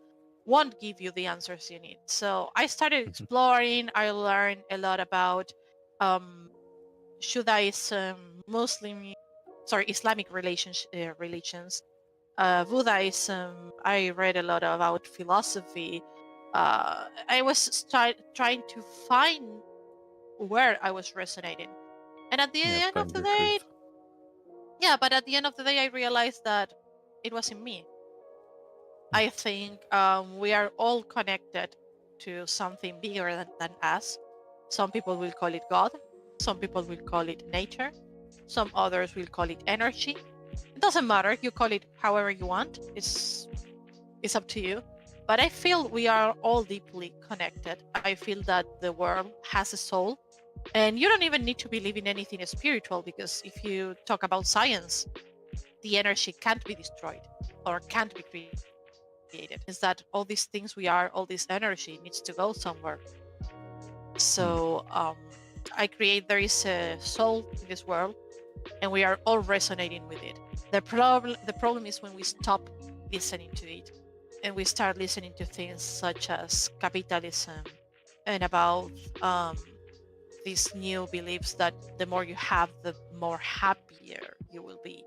won't give you the answers you need. So I started exploring. I learned a lot about Judaism, Islamic religions, Buddhism. I read a lot about philosophy. I was trying to find where I was resonating, and at the end of the day, but at the end of the day, I realized that it was in me. I think we are all connected to something bigger than us. Some people will call it God. Some people will call it nature. Some others will call it energy. It doesn't matter. You call it however you want. It's up to you. But I feel we are all deeply connected. I feel that the world has a soul. And you don't even need to believe in anything spiritual, because if you talk about science, the energy can't be destroyed or can't be created. Is that all these things we are, all this energy needs to go somewhere. So I create there is a soul in this world, and we are all resonating with it. The problem is when we stop listening to it, and we start listening to things such as capitalism and about these new beliefs that the more you have, the more happier you will be.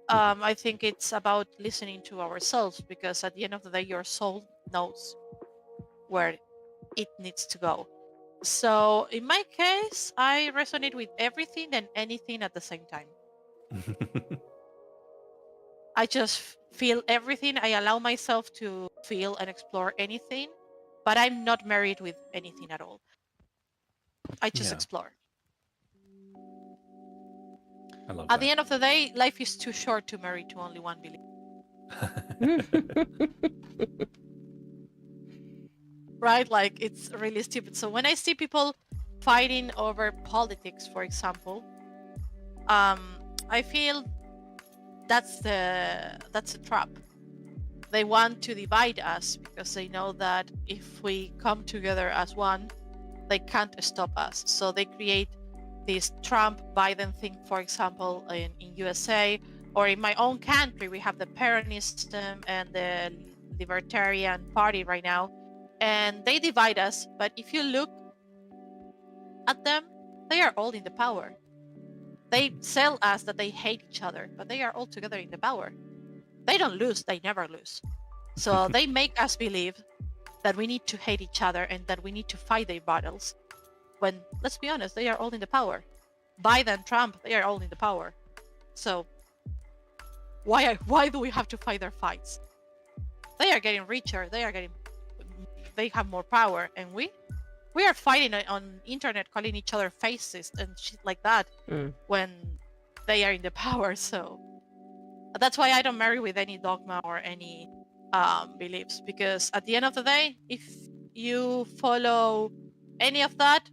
I think it's about listening to ourselves, because at the end of the day, your soul knows where it needs to go. So in my case, I resonate with everything and anything at the same time. I just feel everything. I allow myself to feel and explore anything, but I'm not married with anything at all. I just explore. I love At the end of the day, life is too short to marry to only one belief. Right? Like, it's really stupid. So when I see people fighting over politics, for example, I feel that's a trap. They want to divide us because they know that if we come together as one, they can't stop us. So they create this Trump-Biden thing, for example, in USA, or in my own country, we have the Peronist and the Libertarian Party right now, and they divide us. But if you look at them, they are all in the power. They sell us that they hate each other, but they are all together in the power. They don't lose, they never lose. So they make us believe that we need to hate each other and that we need to fight their battles. When, let's be honest, they are all in the power. Biden, Trump, they are all in the power. So why do we have to fight their fights? They are getting richer, they have more power, and we are fighting on internet, calling each other fascist and shit like that when they are in the power. So that's why I don't marry with any dogma or any beliefs, because at the end of the day, if you follow any of that,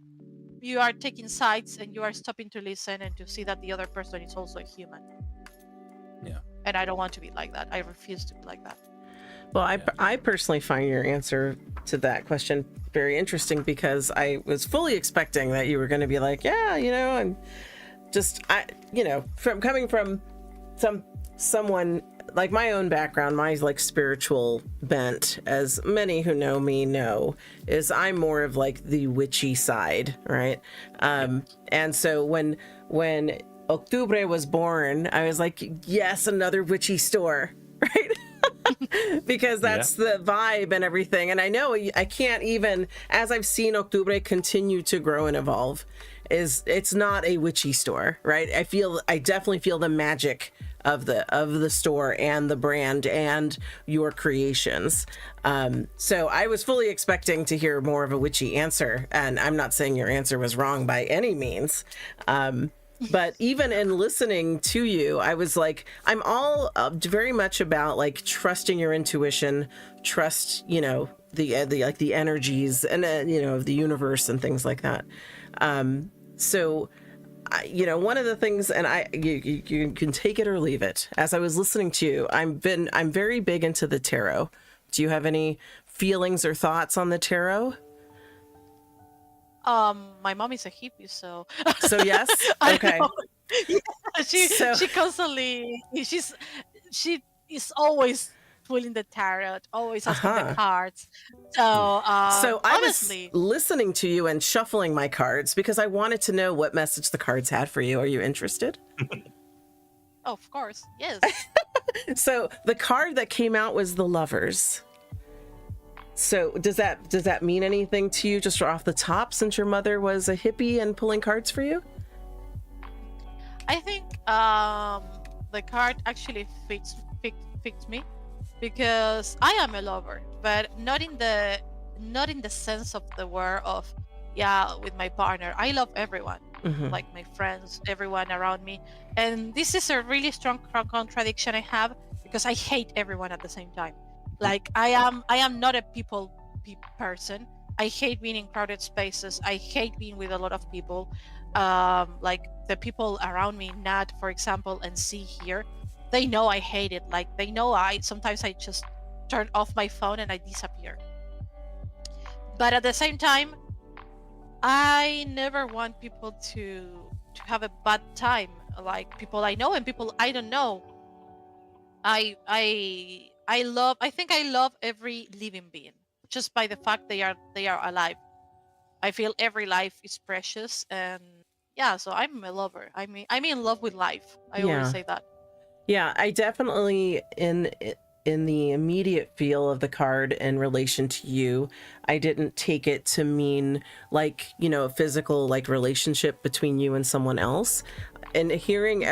you are taking sides and you are stopping to listen and to see that the other person is also a human. Yeah. And I don't want to be like that. I refuse to be like that. Well, I personally find your answer to that question very interesting, because I was fully expecting that you were going to be like, yeah, I'm just, from coming from someone like my own background, my like spiritual bent, as many who know me know, is I'm more of like the witchy side, right? And so when Octubre was born, I was like, yes, another witchy store, right? because that's the vibe and everything. And I know I can't even, as I've seen Octubre continue to grow and evolve, it's not a witchy store, right? I definitely feel the magic of the store and the brand and your creations. So I was fully expecting to hear more of a witchy answer, and I'm not saying your answer was wrong by any means. But even in listening to you, I was like, I'm all very much about like trusting your intuition, trust, the energies and of the universe and things like that. So one of the things, and you can take it or leave it. As I was listening to you, I'm very big into the tarot. Do you have any feelings or thoughts on the tarot? My mom is a hippie, so yes. Okay. Yeah, she constantly she is always pulling the tarot, always asking the cards. So I honestly, was listening to you and shuffling my cards because I wanted to know what message the cards had for you. Are you interested? Oh, of course, yes. So the card that came out was the Lovers. So does that mean anything to you just off the top, since your mother was a hippie and pulling cards for you? I think the card actually fits me, because I am a lover, but not in the sense of the word of with my partner. I love everyone, like my friends, everyone around me, and this is a really strong contradiction I have, because I hate everyone at the same time. Like I am not a people person. I hate being in crowded spaces. I hate being with a lot of people. Like the people around me, Nat, for example, and C here, they know I hate it. Like they know sometimes I just turn off my phone and I disappear. But at the same time, I never want people to have a bad time. Like people I know and people I don't know. I think I love every living being just by the fact they are alive. I feel every life is precious, and so I'm a lover. I'm in love with life. I always say that. Yeah, I definitely in the immediate feel of the card in relation to you, I didn't take it to mean like, a physical like relationship between you and someone else. And hearing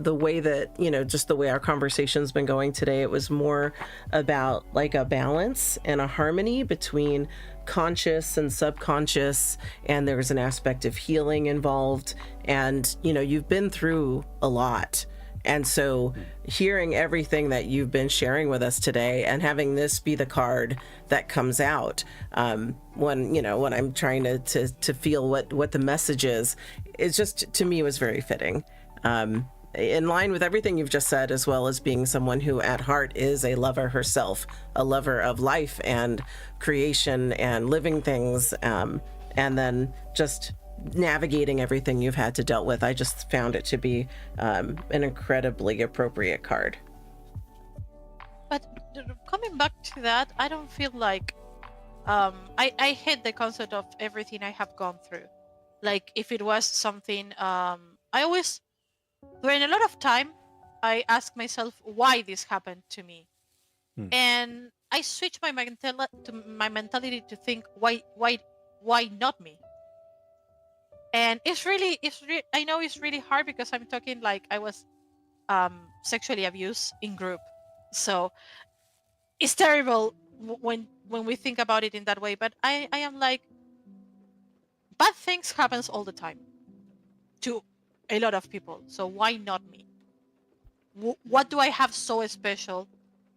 the way that, just the way our conversation's been going today, it was more about like a balance and a harmony between conscious and subconscious. And there was an aspect of healing involved. And, you've been through a lot. And so hearing everything that you've been sharing with us today and having this be the card that comes out when I'm trying to feel what the message is, it's just, to me, was very fitting. In line with everything you've just said, as well as being someone who at heart is a lover herself, a lover of life and creation and living things, and then just navigating everything you've had to dealt with. I just found it to be an incredibly appropriate card. But coming back to that, I don't feel like I hate the concept of everything I have gone through. Like if it was something I always, during a lot of time, I ask myself why this happened to me, and I switch my mentality to think why not me. And it's really I know it's really hard, because I'm talking like I was sexually abused in group, so it's terrible when we think about it in that way. But I am like, bad things happens all the time to a lot of people, so why not me? What do I have so special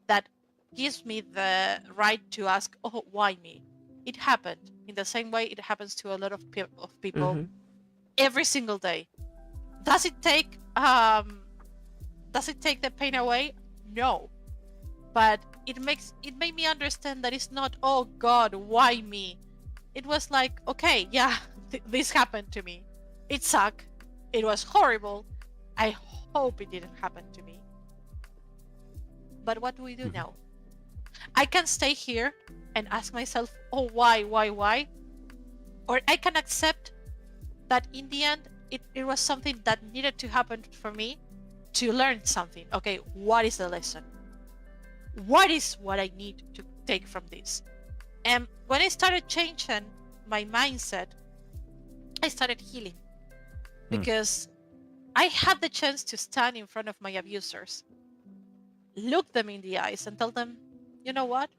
that gives me the right to ask, why me? It happened in the same way it happens to a lot of people every single day. Does it take the pain away? No, but it made me understand that it's not, oh God, why me? It was like, okay, this happened to me. It sucked. It was horrible. I hope it didn't happen to me. But what do we do now? I can stay here and ask myself, why? Or I can accept that in the end, it was something that needed to happen for me to learn something. Okay, what is the lesson? what is what I need to take from this? And when I started changing my mindset, I started healing, because I had the chance to stand in front of my abusers, look them in the eyes and tell them, you know what?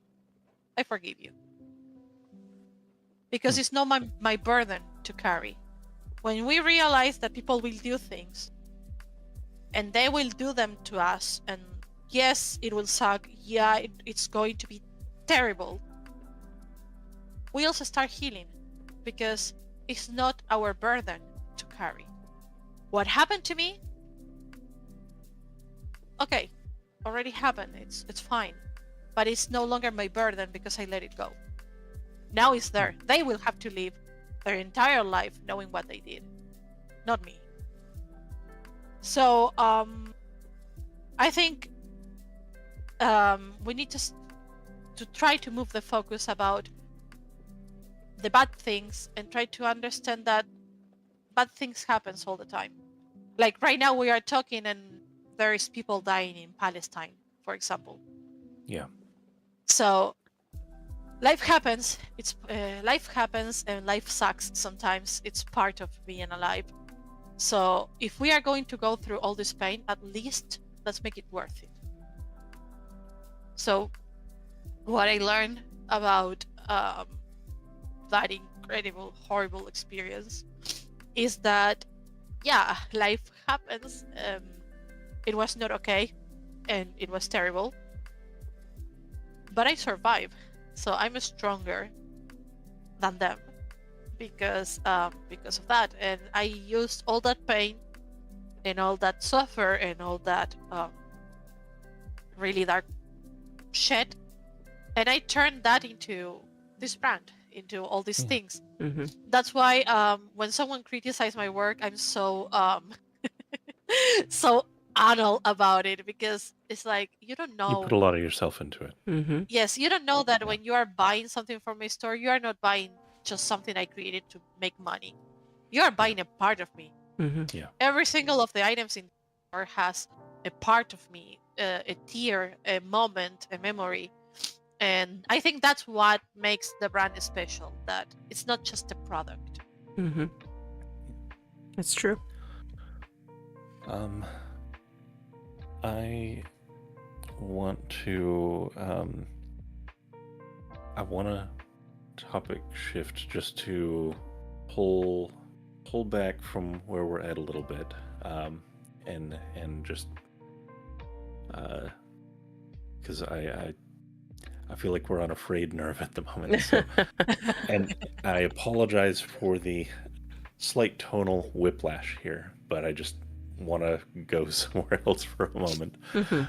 I forgive you. Because it's not my burden to carry. When we realize that people will do things and they will do them to us, and yes, it will suck. Yeah, it's going to be terrible. We also start healing, because it's not our burden to carry. What happened to me? Okay, already happened. It's fine. But it's no longer my burden because I let it go. Now it's there. They will have to live their entire life knowing what they did, not me. So I think we need to try to move the focus about the bad things and try to understand that bad things happens all the time. Like right now we are talking and there is people dying in Palestine, for example. Yeah. So life happens. Life happens, and life sucks sometimes. It's part of being alive. So if we are going to go through all this pain, at least let's make it worth it. So what I learned about that incredible, horrible experience is that, yeah, life happens. It was not okay, and it was terrible. But I survived, so I'm stronger than them because of that. And I used all that pain and all that suffer and all that really dark shit, and I turned that into this brand, into all these things. Mm-hmm. That's why when someone criticizes my work, I'm so so anal about it, because it's like, you don't know. You put a lot of yourself into it. Mm-hmm. Yes, you don't know that when you are buying something from my store, you are not buying just something I created to make money. You are buying a part of me. Mm-hmm. Yeah. Every single of the items in the store has a part of me, a tear, a moment, a memory. And I think that's what makes the brand special, that it's not just a product. Mm-hmm. It's true. I want to topic shift just to pull back from where we're at a little bit, and just because I feel like we're on a frayed nerve at the moment. So, and I apologize for the slight tonal whiplash here, but I just want to go somewhere else for a moment. Mm-hmm.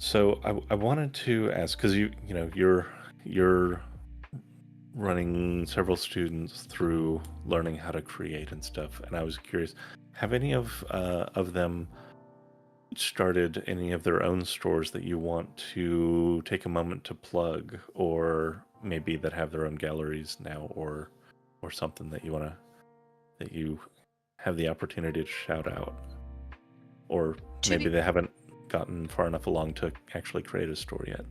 So I wanted to ask, because you're running several students through learning how to create and stuff, and I was curious, have any of them started any of their own stores that you want to take a moment to plug, or maybe that have their own galleries now, or something that you have the opportunity to shout out, or maybe they haven't gotten far enough along to actually create a store yet?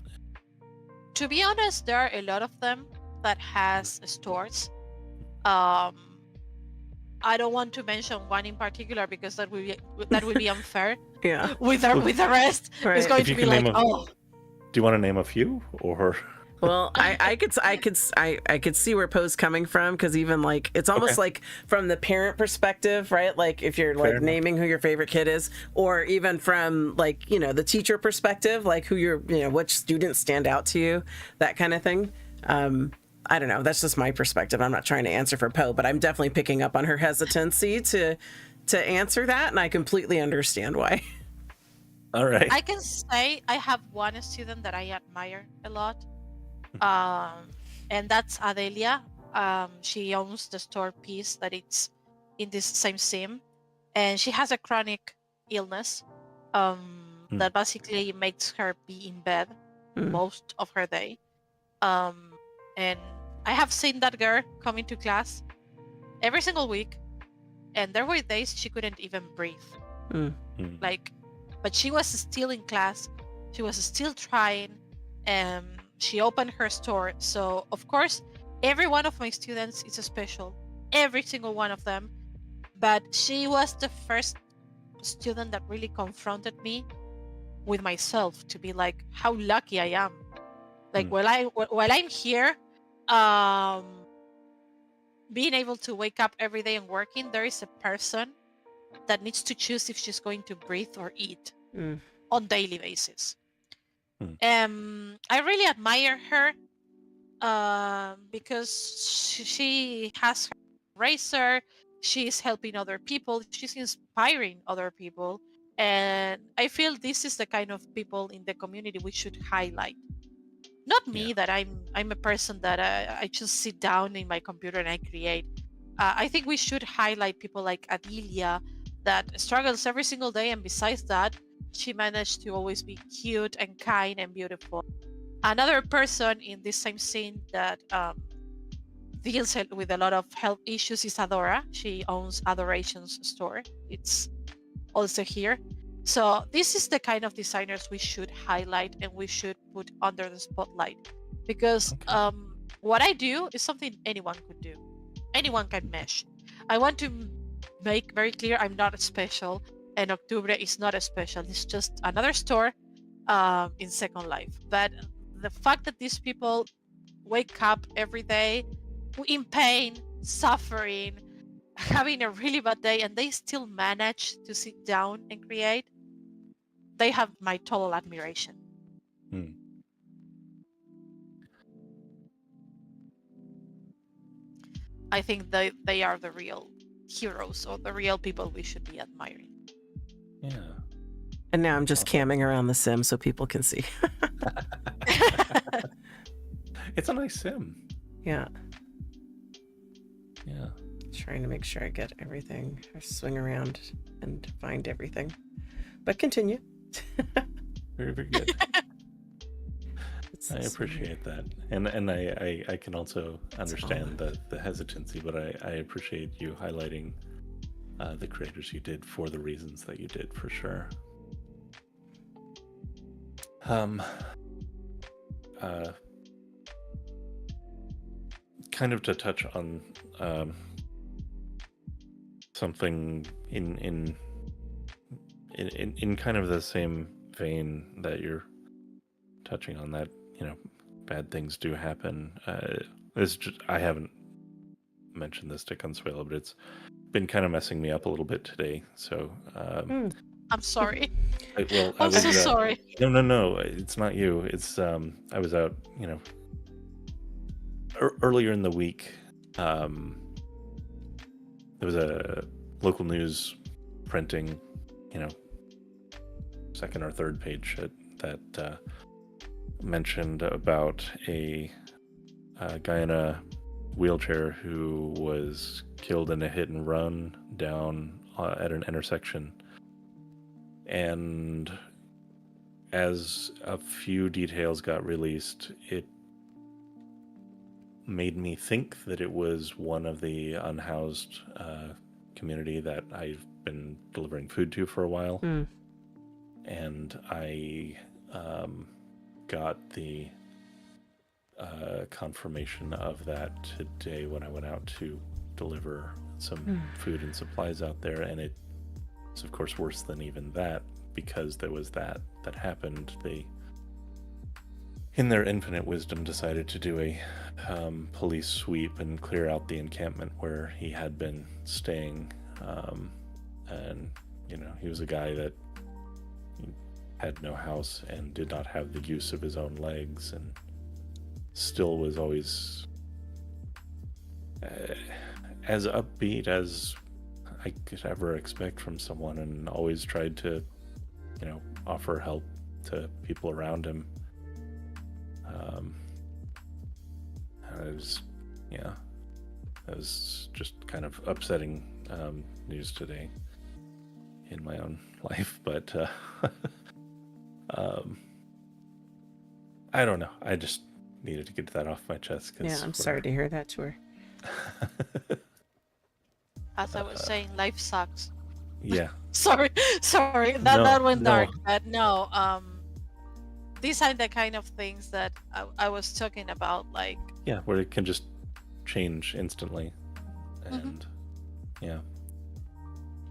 To be honest, there are a lot of them that has stores. I don't want to mention one in particular because that would be unfair. Yeah. With the rest, Right. it's going If to you be can like, name oh. Do you want to name a few, or? Well, I could see where Poe's coming from, because even like it's almost like from the parent perspective, right? Like if you're like naming who your favorite kid is, or even from like the teacher perspective, like who which students stand out to you, that kind of thing. I don't know. That's just my perspective. I'm not trying to answer for Poe, but I'm definitely picking up on her hesitancy to answer that, and I completely understand why. All right. I can say I have one student that I admire a lot. And that's Adelia. She owns the store piece that it's in this same sim, and she has a chronic illness that basically makes her be in bed most of her day. And I have seen that girl come into class every single week, and there were days she couldn't even breathe. Like but she was still in class. She was still trying. She opened her store. So of course, every one of my students is special, every single one of them. But she was the first student that really confronted me with myself, to be like, how lucky I am. Like while I'm here, um, being able to wake up every day and working, there is a person that needs to choose if she's going to breathe or eat on daily basis. I really admire her because she has her razor. She's helping other people. She's inspiring other people, and I feel this is the kind of people in the community we should highlight. Not me, that I'm a person that I just sit down in my computer and I create. I think we should highlight people like Adelia that struggles every single day, and besides that, she managed to always be cute and kind and beautiful. Another person in this same scene that deals with a lot of health issues is Adora. She owns Adoration's store. It's also here. So this is the kind of designers we should highlight and we should put under the spotlight, because what I do is something anyone could do. Anyone can mesh. I want to make very clear I'm not special, and Octubre is not special. It's just another store in Second Life. But the fact that these people wake up every day in pain, suffering, having a really bad day, and they still manage to sit down and create, they have my total admiration. I think they are the real heroes, or the real people we should be admiring. Yeah. And now I'm just camming around the sim so people can see. It's a nice sim. Yeah. Yeah. Trying to make sure I get everything. I swing around and find everything. But continue. Very, very good. I appreciate that. And I can also understand the hesitancy, but I appreciate you highlighting the creators you did for the reasons that you did, for sure. Kind of to touch on something in kind of the same vein that you're touching on, that bad things do happen. I haven't mentioned this to Consuela, but it's been kind of messing me up a little bit today. So I'm sorry. I'm so sorry. No, it's not you. It's I was out, earlier in the week. There was a local news printing, second or third page that mentioned about a guy in a wheelchair who was killed in a hit and run down at an intersection. And as a few details got released, it made me think that it was one of the unhoused community that I've been delivering food to for a while. And I got the confirmation of that today when I went out to deliver some food and supplies out there, and it's of course worse than even that, because there was that happened. They, in their infinite wisdom, decided to do a police sweep and clear out the encampment where he had been staying, and he was a guy that had no house and did not have the use of his own legs, and still was always as upbeat as I could ever expect from someone, and always tried to offer help to people around him. That was just kind of upsetting news today in my own life, but I don't know. I just needed to get that off my chest. Yeah, I'm sorry to hear that, Tour. As I was saying, life sucks. Yeah. sorry, that went dark. But no, these are the kind of things that I was talking about, like where it can just change instantly, and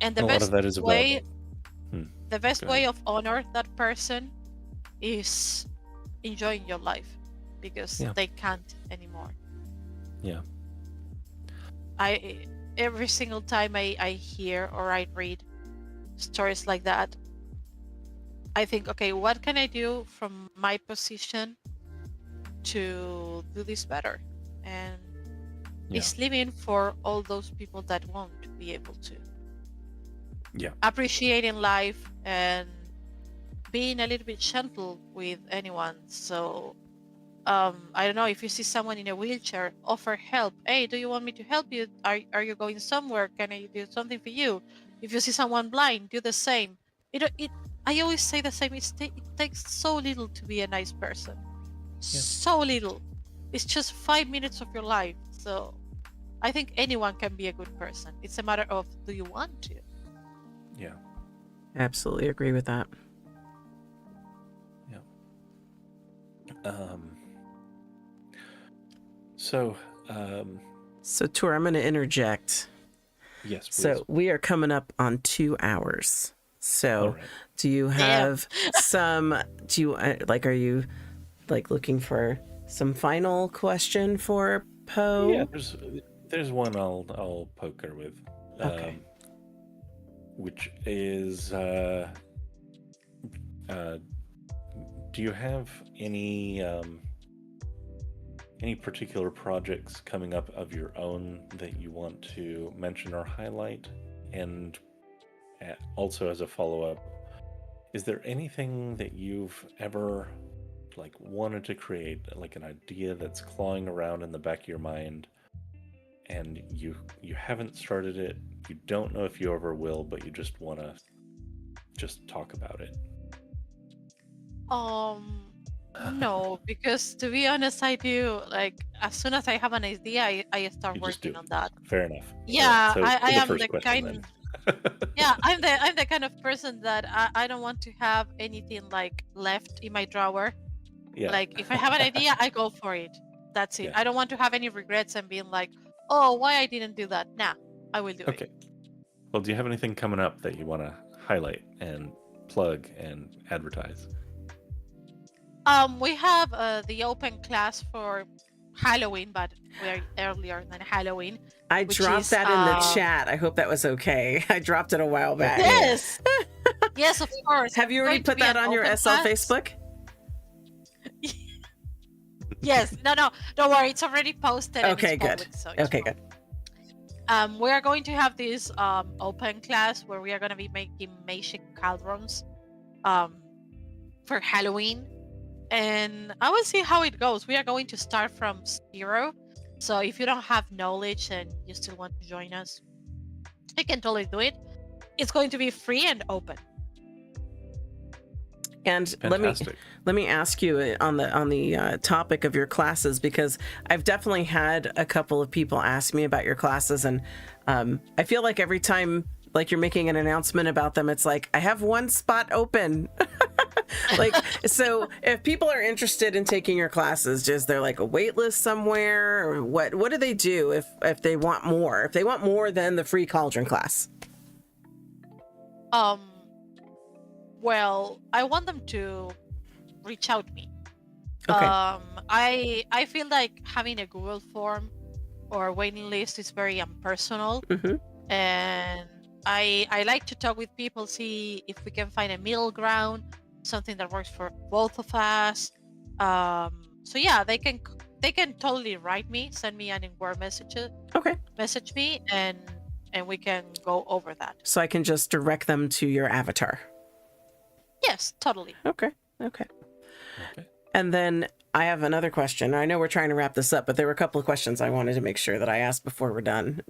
and the a lot of that is way, about the best way of honor that person is enjoying your life, because they can't anymore. Every single time I hear or I read stories like that, I think, okay, what can I do from my position to do this better? And it's living for all those people that won't be able to. Appreciating life and being a little bit gentle with anyone. So I don't know, if you see someone in a wheelchair, offer help. Hey, do you want me to help you? Are you going somewhere? Can I do something for you? If you see someone blind, do the same. I always say the same. It takes so little to be a nice person. So little. It's just 5 minutes of your life. So I think anyone can be a good person. It's a matter of, do you want to? Absolutely agree with that. So Tor, I'm going to interject. Yes, please. So we are coming up on 2 hours. So do you have are you like looking for some final question for Poe? Yeah, there's one I'll poke her with. Okay. Which is do you have any particular projects coming up of your own that you want to mention or highlight? And also, as a follow-up, is there anything that you've ever wanted to create, like an idea that's clawing around in the back of your mind, and you haven't started it, you don't know if you ever will, but you just want to talk about it? No, because to be honest, I do, as soon as I have an idea, I start working on that. Fair enough. Yeah, so I am the question, kind. I'm the kind of person that I don't want to have anything left in my drawer. If I have an idea, I go for it. That's it. I don't want to have any regrets and being like, oh, why I didn't do that. Nah, I will do it. Okay. Well, do you have anything coming up that you want to highlight and plug and advertise? We have the open class for Halloween, but we're earlier than Halloween. I dropped that in the chat. I hope that was okay. I dropped it a while back. Yes. Yes, of course. Have you already put that on your SL Facebook? Yes. No, don't worry. It's already posted. Okay, and it's good. Public, so okay, good. We are going to have this open class where we are going to be making magic cauldrons for Halloween. And I will see how it goes. We are going to start from 0. So if you don't have knowledge and you still want to join us, you can totally do it. It's going to be free and open. And Fantastic. let me ask you on the topic of your classes, because I've definitely had a couple of people ask me about your classes, and I feel like every time you're making an announcement about them, it's like, I have one spot open. So if people are interested in taking your classes, is there a wait list somewhere, or what do they do if they want more? If they want more than the free cauldron class? Well, I want them to reach out to me. Okay. I feel like having a Google form or waiting list is very impersonal. Mm-hmm. And I like to talk with people, see if we can find a middle ground, something that works for both of us. So yeah, they can totally write me, send me an Word message. Okay. Message me, and we can go over that. So I can just direct them to your avatar. Yes, totally. Okay. And then I have another question. I know we're trying to wrap this up, but there were a couple of questions I wanted to make sure that I asked before we're done.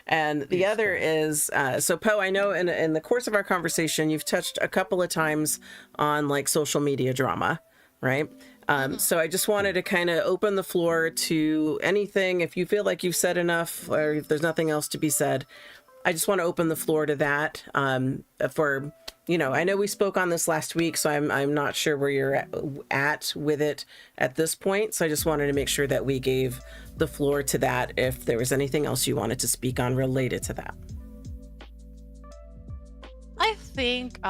And the other is, so Poe, I know in the course of our conversation, you've touched a couple of times on social media drama, right? So I just wanted to kind of open the floor to anything. If you feel like you've said enough, or if there's nothing else to be said, I just want to open the floor to that. For, you know, I know we spoke on this last week, so I'm not sure where you're at with it at this point. So I just wanted to make sure that we gave the floor to that if there was anything else you wanted to speak on related to that. I think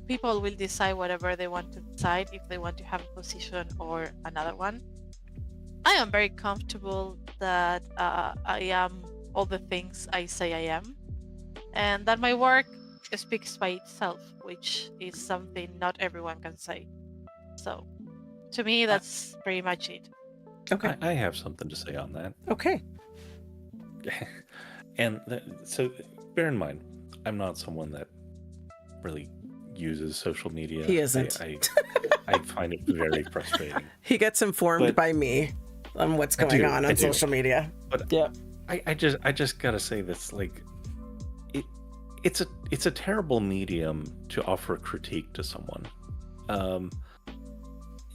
people will decide whatever they want to decide, if they want to have a position or another one. I am very comfortable that I am all the things I say I am, and that my work speaks by itself, which is something not everyone can say. So, to me, that's pretty much it. Okay. I have something to say on that. Okay. And so bear in mind, I'm not someone that really uses social media. He isn't. I find it very frustrating. He gets informed by me on what's going on social media. But yeah, I just gotta say this, like, it's a terrible medium to offer critique to someone.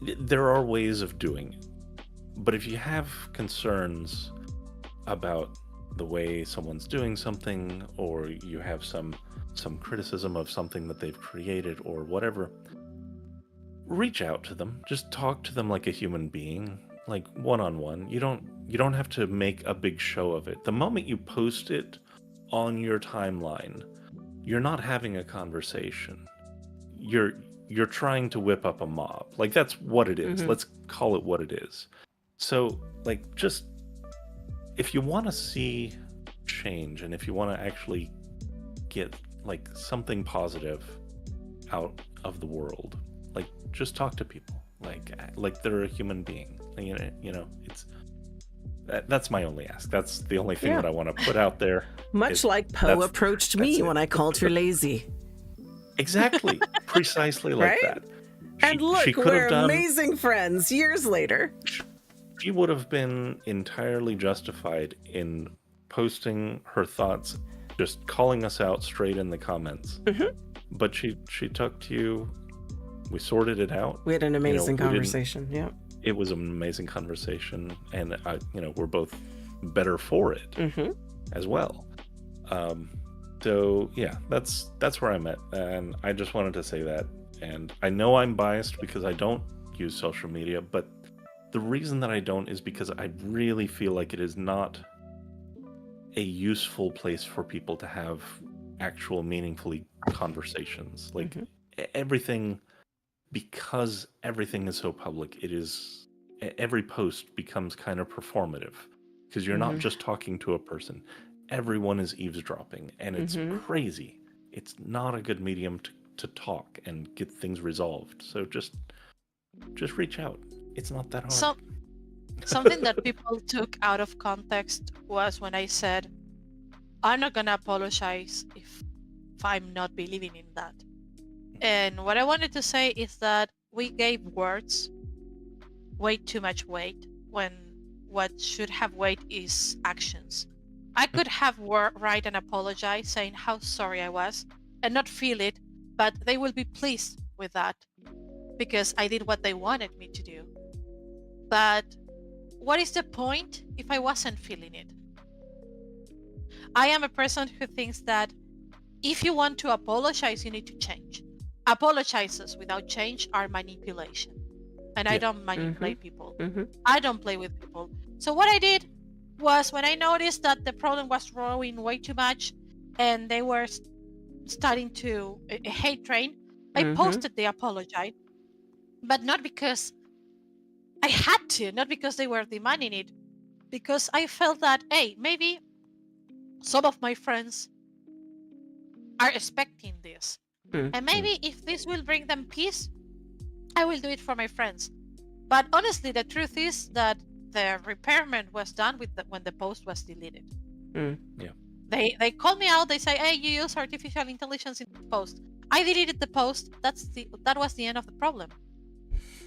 There are ways of doing it, but if you have concerns about the way someone's doing something, or you have some criticism of something that they've created or whatever, reach out to them. Just talk to them like a human being, like one-on-one. You don't have to make a big show of it. The moment you post it on your timeline, you're not having a conversation. You're trying to whip up a mob. Like, that's what it is. Let's call it what it is. So, like, just if you want to see change, and if you want to actually get like something positive out of the world, like, just talk to people like they're a human being. You know, it's that's my only ask. That's the only thing that I want to put out there. Much like Poe approached me when I called her lazy. Exactly. Precisely like that. And look, we're amazing friends years later. She would have been entirely justified in posting her thoughts, just calling us out straight in the comments. But she took to you. We sorted it out. We had an amazing conversation. Yeah. It was an amazing conversation, and we're both better for it as well. So yeah, that's where I'm at, and I just wanted to say that. And I know I'm biased because I don't use social media, but the reason that I don't is because I really feel like it is not a useful place for people to have actual meaningfully conversations. Like everything, because everything is so public, every post becomes kind of performative, because you're not just talking to a person. Everyone is eavesdropping, and it's crazy. It's not a good medium to talk and get things resolved. So just reach out. It's not that hard. Something that people took out of context was when I said, I'm not gonna apologize if I'm not believing in that. And what I wanted to say is that we gave words way too much weight when what should have weight is actions. I could have write and apologize saying how sorry I was and not feel it, but they will be pleased with that because I did what they wanted me to do. But what is the point if I wasn't feeling it? I am a person who thinks that if you want to apologize, you need to change. Apologizes without change are manipulation. And I don't manipulate people. I don't play with people. So what I did was, when I noticed that the problem was growing way too much and they were starting to a hate train, I posted the apology, but not because I had to, not because they were demanding it, because I felt that, hey, maybe some of my friends are expecting this. And maybe if this will bring them peace, I will do it for my friends. But honestly, the truth is that the repairment was done when the post was deleted. Yeah. They call me out. They say, "Hey, you use artificial intelligence in the post." I deleted the post. That was the end of the problem.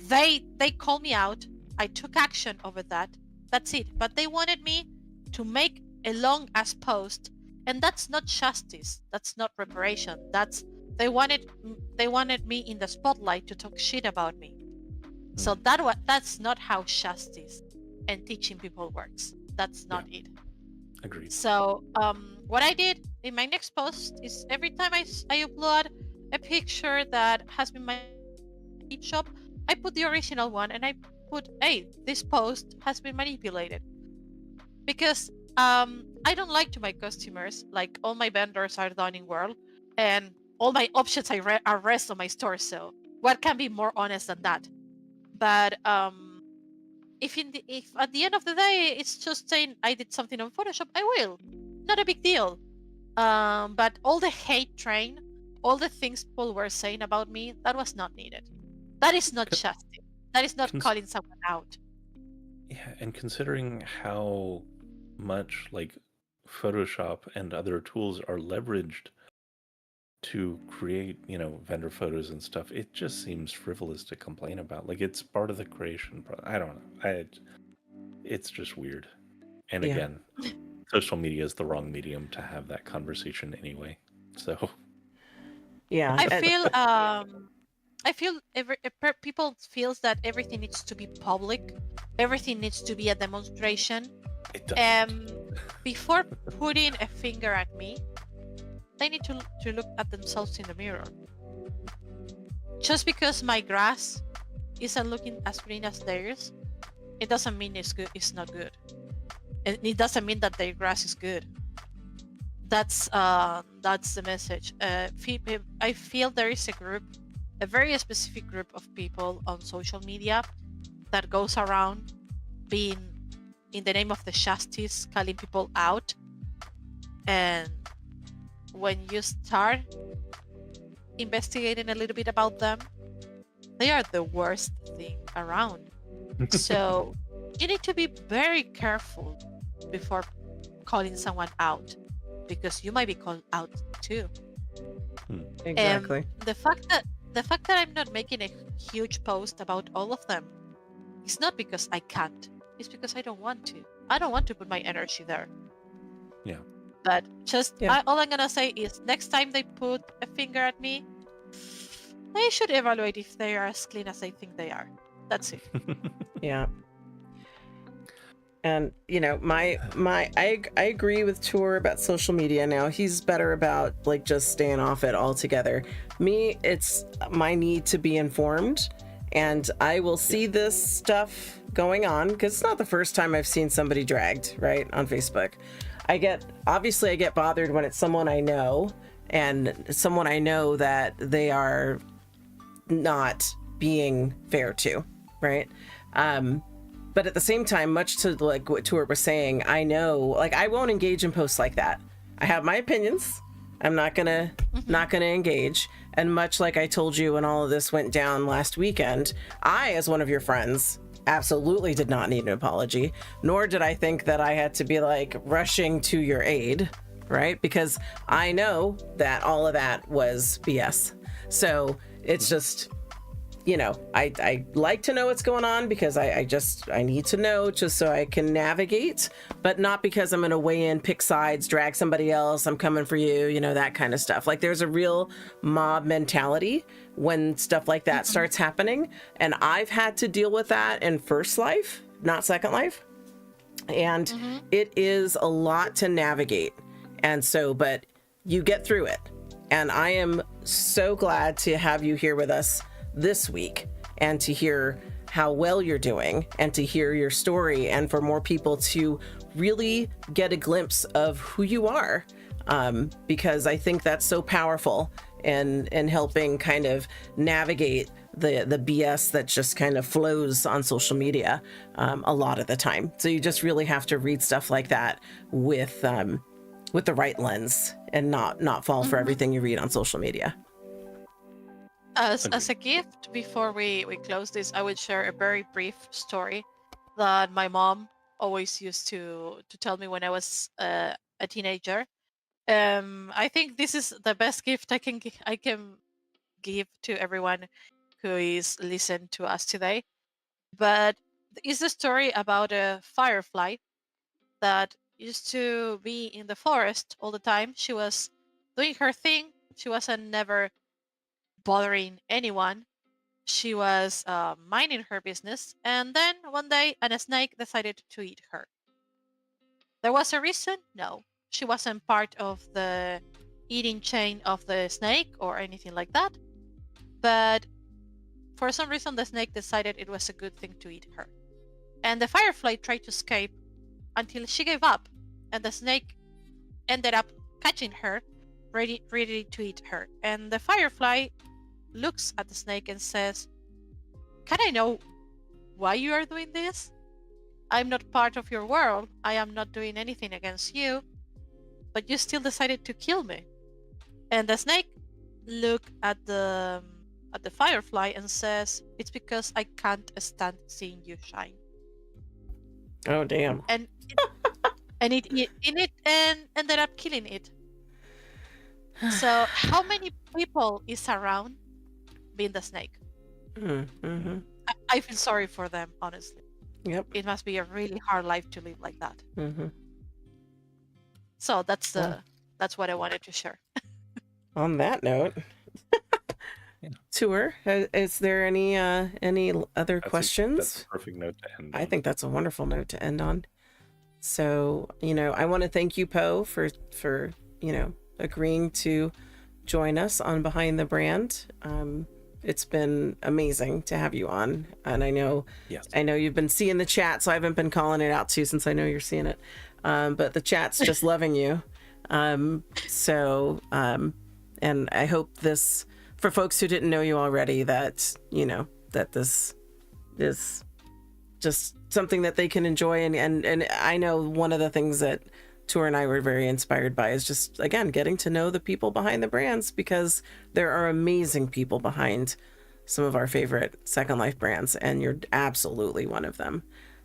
They call me out. I took action over that. That's it. But they wanted me to make a long ass post, and that's not justice. That's not reparation. They wanted me in the spotlight to talk shit about me. So that's not how justice and teaching people works. That's not it. Agreed. So what I did in my next post is every time I upload a picture that has been my shop, I put the original one and I put, hey, this post has been manipulated. Because I don't like to my customers, like all my vendors are dining world and all my options are rest on my store. So what can be more honest than that? But if at the end of the day it's just saying I did something on Photoshop, I will. Not a big deal. But all the hate train, all the things people were saying about me, that was not needed. That is not chastity. That is not Cons- calling someone out. Yeah, and considering how much like Photoshop and other tools are leveraged to create, vendor photos and stuff, it just seems frivolous to complain about. Like it's part of the creation. I don't know. It's just weird. And Yeah. again, social media is the wrong medium to have that conversation anyway. So Yeah. I feel people feels that everything needs to be public, everything needs to be a demonstration. it doesn't. Before putting a finger at me, they need to look at themselves in the mirror. Just because my grass isn't looking as green as theirs, it doesn't mean it's good. It's not good, and it doesn't mean that their grass is good. That's the message. I feel there is a very specific group of people on social media that goes around being, in the name of the justice, calling people out. And when you start investigating a little bit about them, they are the worst thing around. So you need to be very careful before calling someone out, because you might be called out too. Exactly. The fact that I'm not making a huge post about all of them, it's not because I can't. It's because I don't want to. I don't want to put my energy there. Yeah. But just Yeah. all I'm gonna say is, next time they put a finger at me, they should evaluate if they are as clean as they think they are. That's it. Yeah. And I agree with Tour about social media now. He's better about like just staying off it altogether. Me, it's my need to be informed, and I will see this stuff going on because it's not the first time I've seen somebody dragged, right, on Facebook. I get bothered when it's someone I know, and someone I know that they are not being fair to, right? But at the same time, much to like what Tour was saying, I know, like, I won't engage in posts like that. I have my opinions. I'm not gonna engage. And much like I told you when all of this went down last weekend, I, as one of your friends, absolutely did not need an apology, nor did I think that I had to be like rushing to your aid, right? Because I know that all of that was BS. So it's just, I like to know what's going on because I need to know just so I can navigate, but not because I'm going to weigh in, pick sides, drag somebody else, I'm coming for you, that kind of stuff. Like there's a real mob mentality when stuff like that starts happening. And I've had to deal with that in First Life, not Second Life. And it is a lot to navigate. And so, but you get through it. And I am so glad to have you here with us this week and to hear how well you're doing and to hear your story and for more people to really get a glimpse of who you are, because I think that's so powerful in helping kind of navigate the BS that just kind of flows on social media a lot of the time. So you just really have to read stuff like that with the right lens and not fall for everything you read on social media. As a gift, before we close this, I would share a very brief story that my mom always used to tell me when I was a teenager. I think this is the best gift I can give to everyone who is listening to us today. But it's a story about a firefly that used to be in the forest all the time. She was doing her thing. She wasn't never bothering anyone. She was minding her business, and then one day a snake decided to eat her. There was a reason? No. She wasn't part of the eating chain of the snake or anything like that. But for some reason, the snake decided it was a good thing to eat her. And the firefly tried to escape until she gave up, and the snake ended up catching her, ready to eat her. And the firefly looks at the snake and says, "Can I know why you are doing this? I'm not part of your world. I am not doing anything against you, but you still decided to kill me." And the snake looked at the firefly and says, "It's because I can't stand seeing you shine." Oh, damn. And it ended up killing it. So how many people is around being the snake? Mm-hmm. I feel sorry for them, honestly. Yep. It must be a really hard life to live like that. Mm-hmm. So that's what I wanted to share. On that note, Tour, is there any other questions? That's a perfect note to end on. I think that's a wonderful note to end on. So, I want to thank you, Poe, for agreeing to join us on Behind the Brand. It's been amazing to have you on, and I know you've been seeing the chat, so I haven't been calling it out too, since I know you're seeing it. But the chat's just loving you. And I hope this, for folks who didn't know you already, that that this is just something that they can enjoy, and I know one of the things that Tour and I were very inspired by is just, again, getting to know the people behind the brands, because there are amazing people behind some of our favorite Second Life brands, and you're absolutely one of them.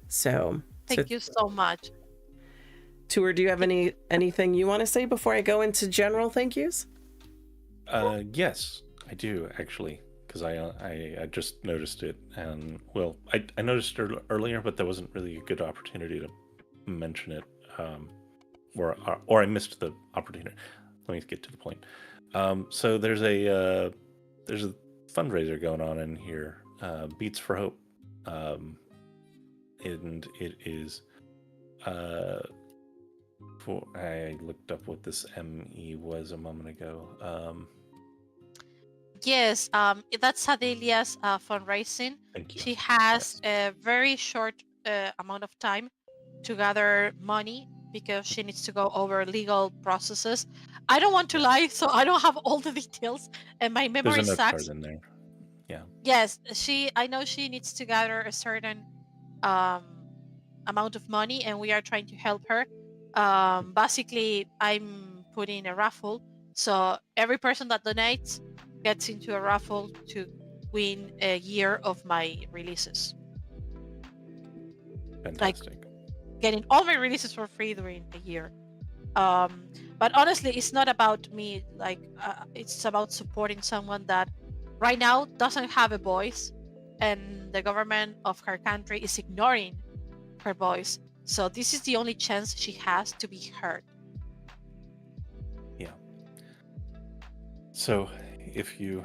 So thank you so much. Tour, do you have anything you want to say before I go into general thank yous? Yes, I do, actually, because I just noticed it, and I noticed it earlier, but there wasn't really a good opportunity to mention it. Or I missed the opportunity. Let me get to the point. So there's a fundraiser going on in here, Beats for Hope, and it is I looked up what this ME was a moment ago. Yes, that's Adelia's fundraising. Thank you. She has a very short amount of time to gather money, because she needs to go over legal processes. I don't want to lie, so I don't have all the details, and my memory There's a note sucks. card in there. Yeah. Yes, I know she needs to gather a certain amount of money, and we are trying to help her. Basically, I'm putting a raffle, so every person that donates gets into a raffle to win a year of my releases. Fantastic. Like, getting all my releases for free during a year. But honestly, it's not about me. It's about supporting someone that right now doesn't have a voice, and the government of her country is ignoring her voice. So this is the only chance she has to be heard. Yeah. So if you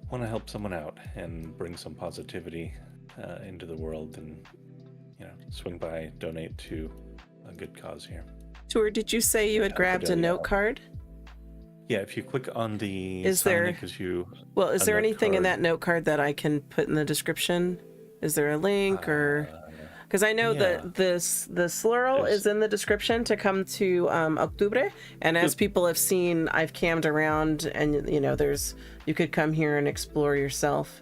want to help someone out and bring some positivity into the world, then swing by, donate to a good cause here. Tour, did you say you had grabbed a note card? Yeah, if you click on the is there anything in that note card that I can put in the description? Is there a link or? Because I know that the Slurl is in the description to come to Octubre, and as people have seen, I've cammed around, and you could come here and explore yourself.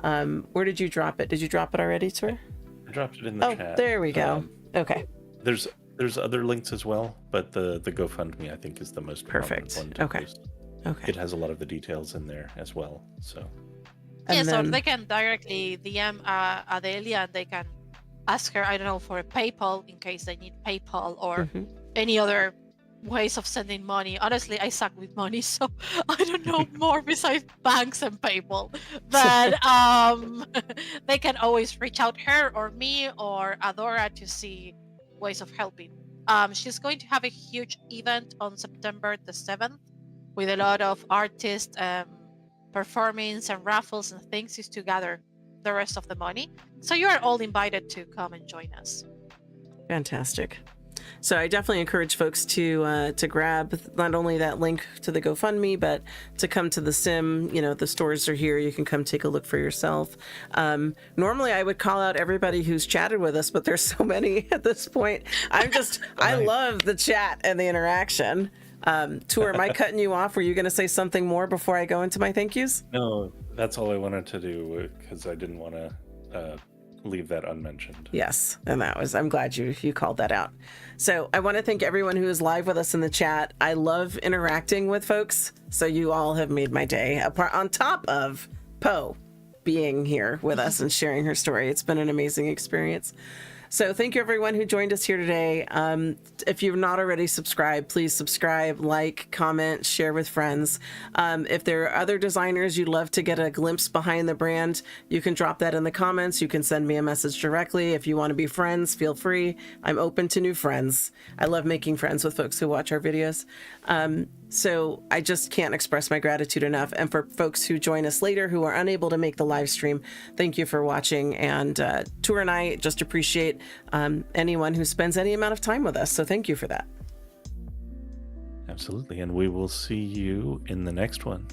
Where did you drop it? Did you drop it already, Tour? I dropped it in the chat. Oh, there we go. Okay. There's other links as well, but the GoFundMe, I think, is the most perfect one to okay post. Okay. It has a lot of the details in there as well. So so they can directly DM Adelia, and they can ask her, I don't know, for a PayPal in case they need PayPal or any other ways of sending money. Honestly, I suck with money, so I don't know more besides banks and PayPal. But they can always reach out her or me or Adora to see ways of helping. She's going to have a huge event on September the 7th with a lot of artists performance and raffles and things, is to gather the rest of the money. So you are all invited to come and join us. Fantastic. So I definitely encourage folks to grab not only that link to the GoFundMe, but to come to the sim. You know, the stores are here. You can come take a look for yourself. Normally I would call out everybody who's chatted with us, but there's so many at this point. I love the chat and the interaction. Tour, am I cutting you off? Were you going to say something more before I go into my thank yous? No, that's all I wanted to do because I didn't want to leave that unmentioned. Yes, and I'm glad you called that out. So I want to thank everyone who is live with us in the chat. I love interacting with folks, so you all have made my day. On top of Poe being here with us and sharing her story, it's been an amazing experience. So thank you everyone who joined us here today. If you've not already subscribed, please subscribe, like, comment, share with friends. If there are other designers you'd love to get a glimpse behind the brand, you can drop that in the comments. You can send me a message directly. If you want to be friends, feel free. I'm open to new friends. I love making friends with folks who watch our videos. So I just can't express my gratitude enough. And for folks who join us later who are unable to make the live stream, thank you for watching. And Tour and I just appreciate anyone who spends any amount of time with us. So thank you for that. Absolutely. And we will see you in the next one.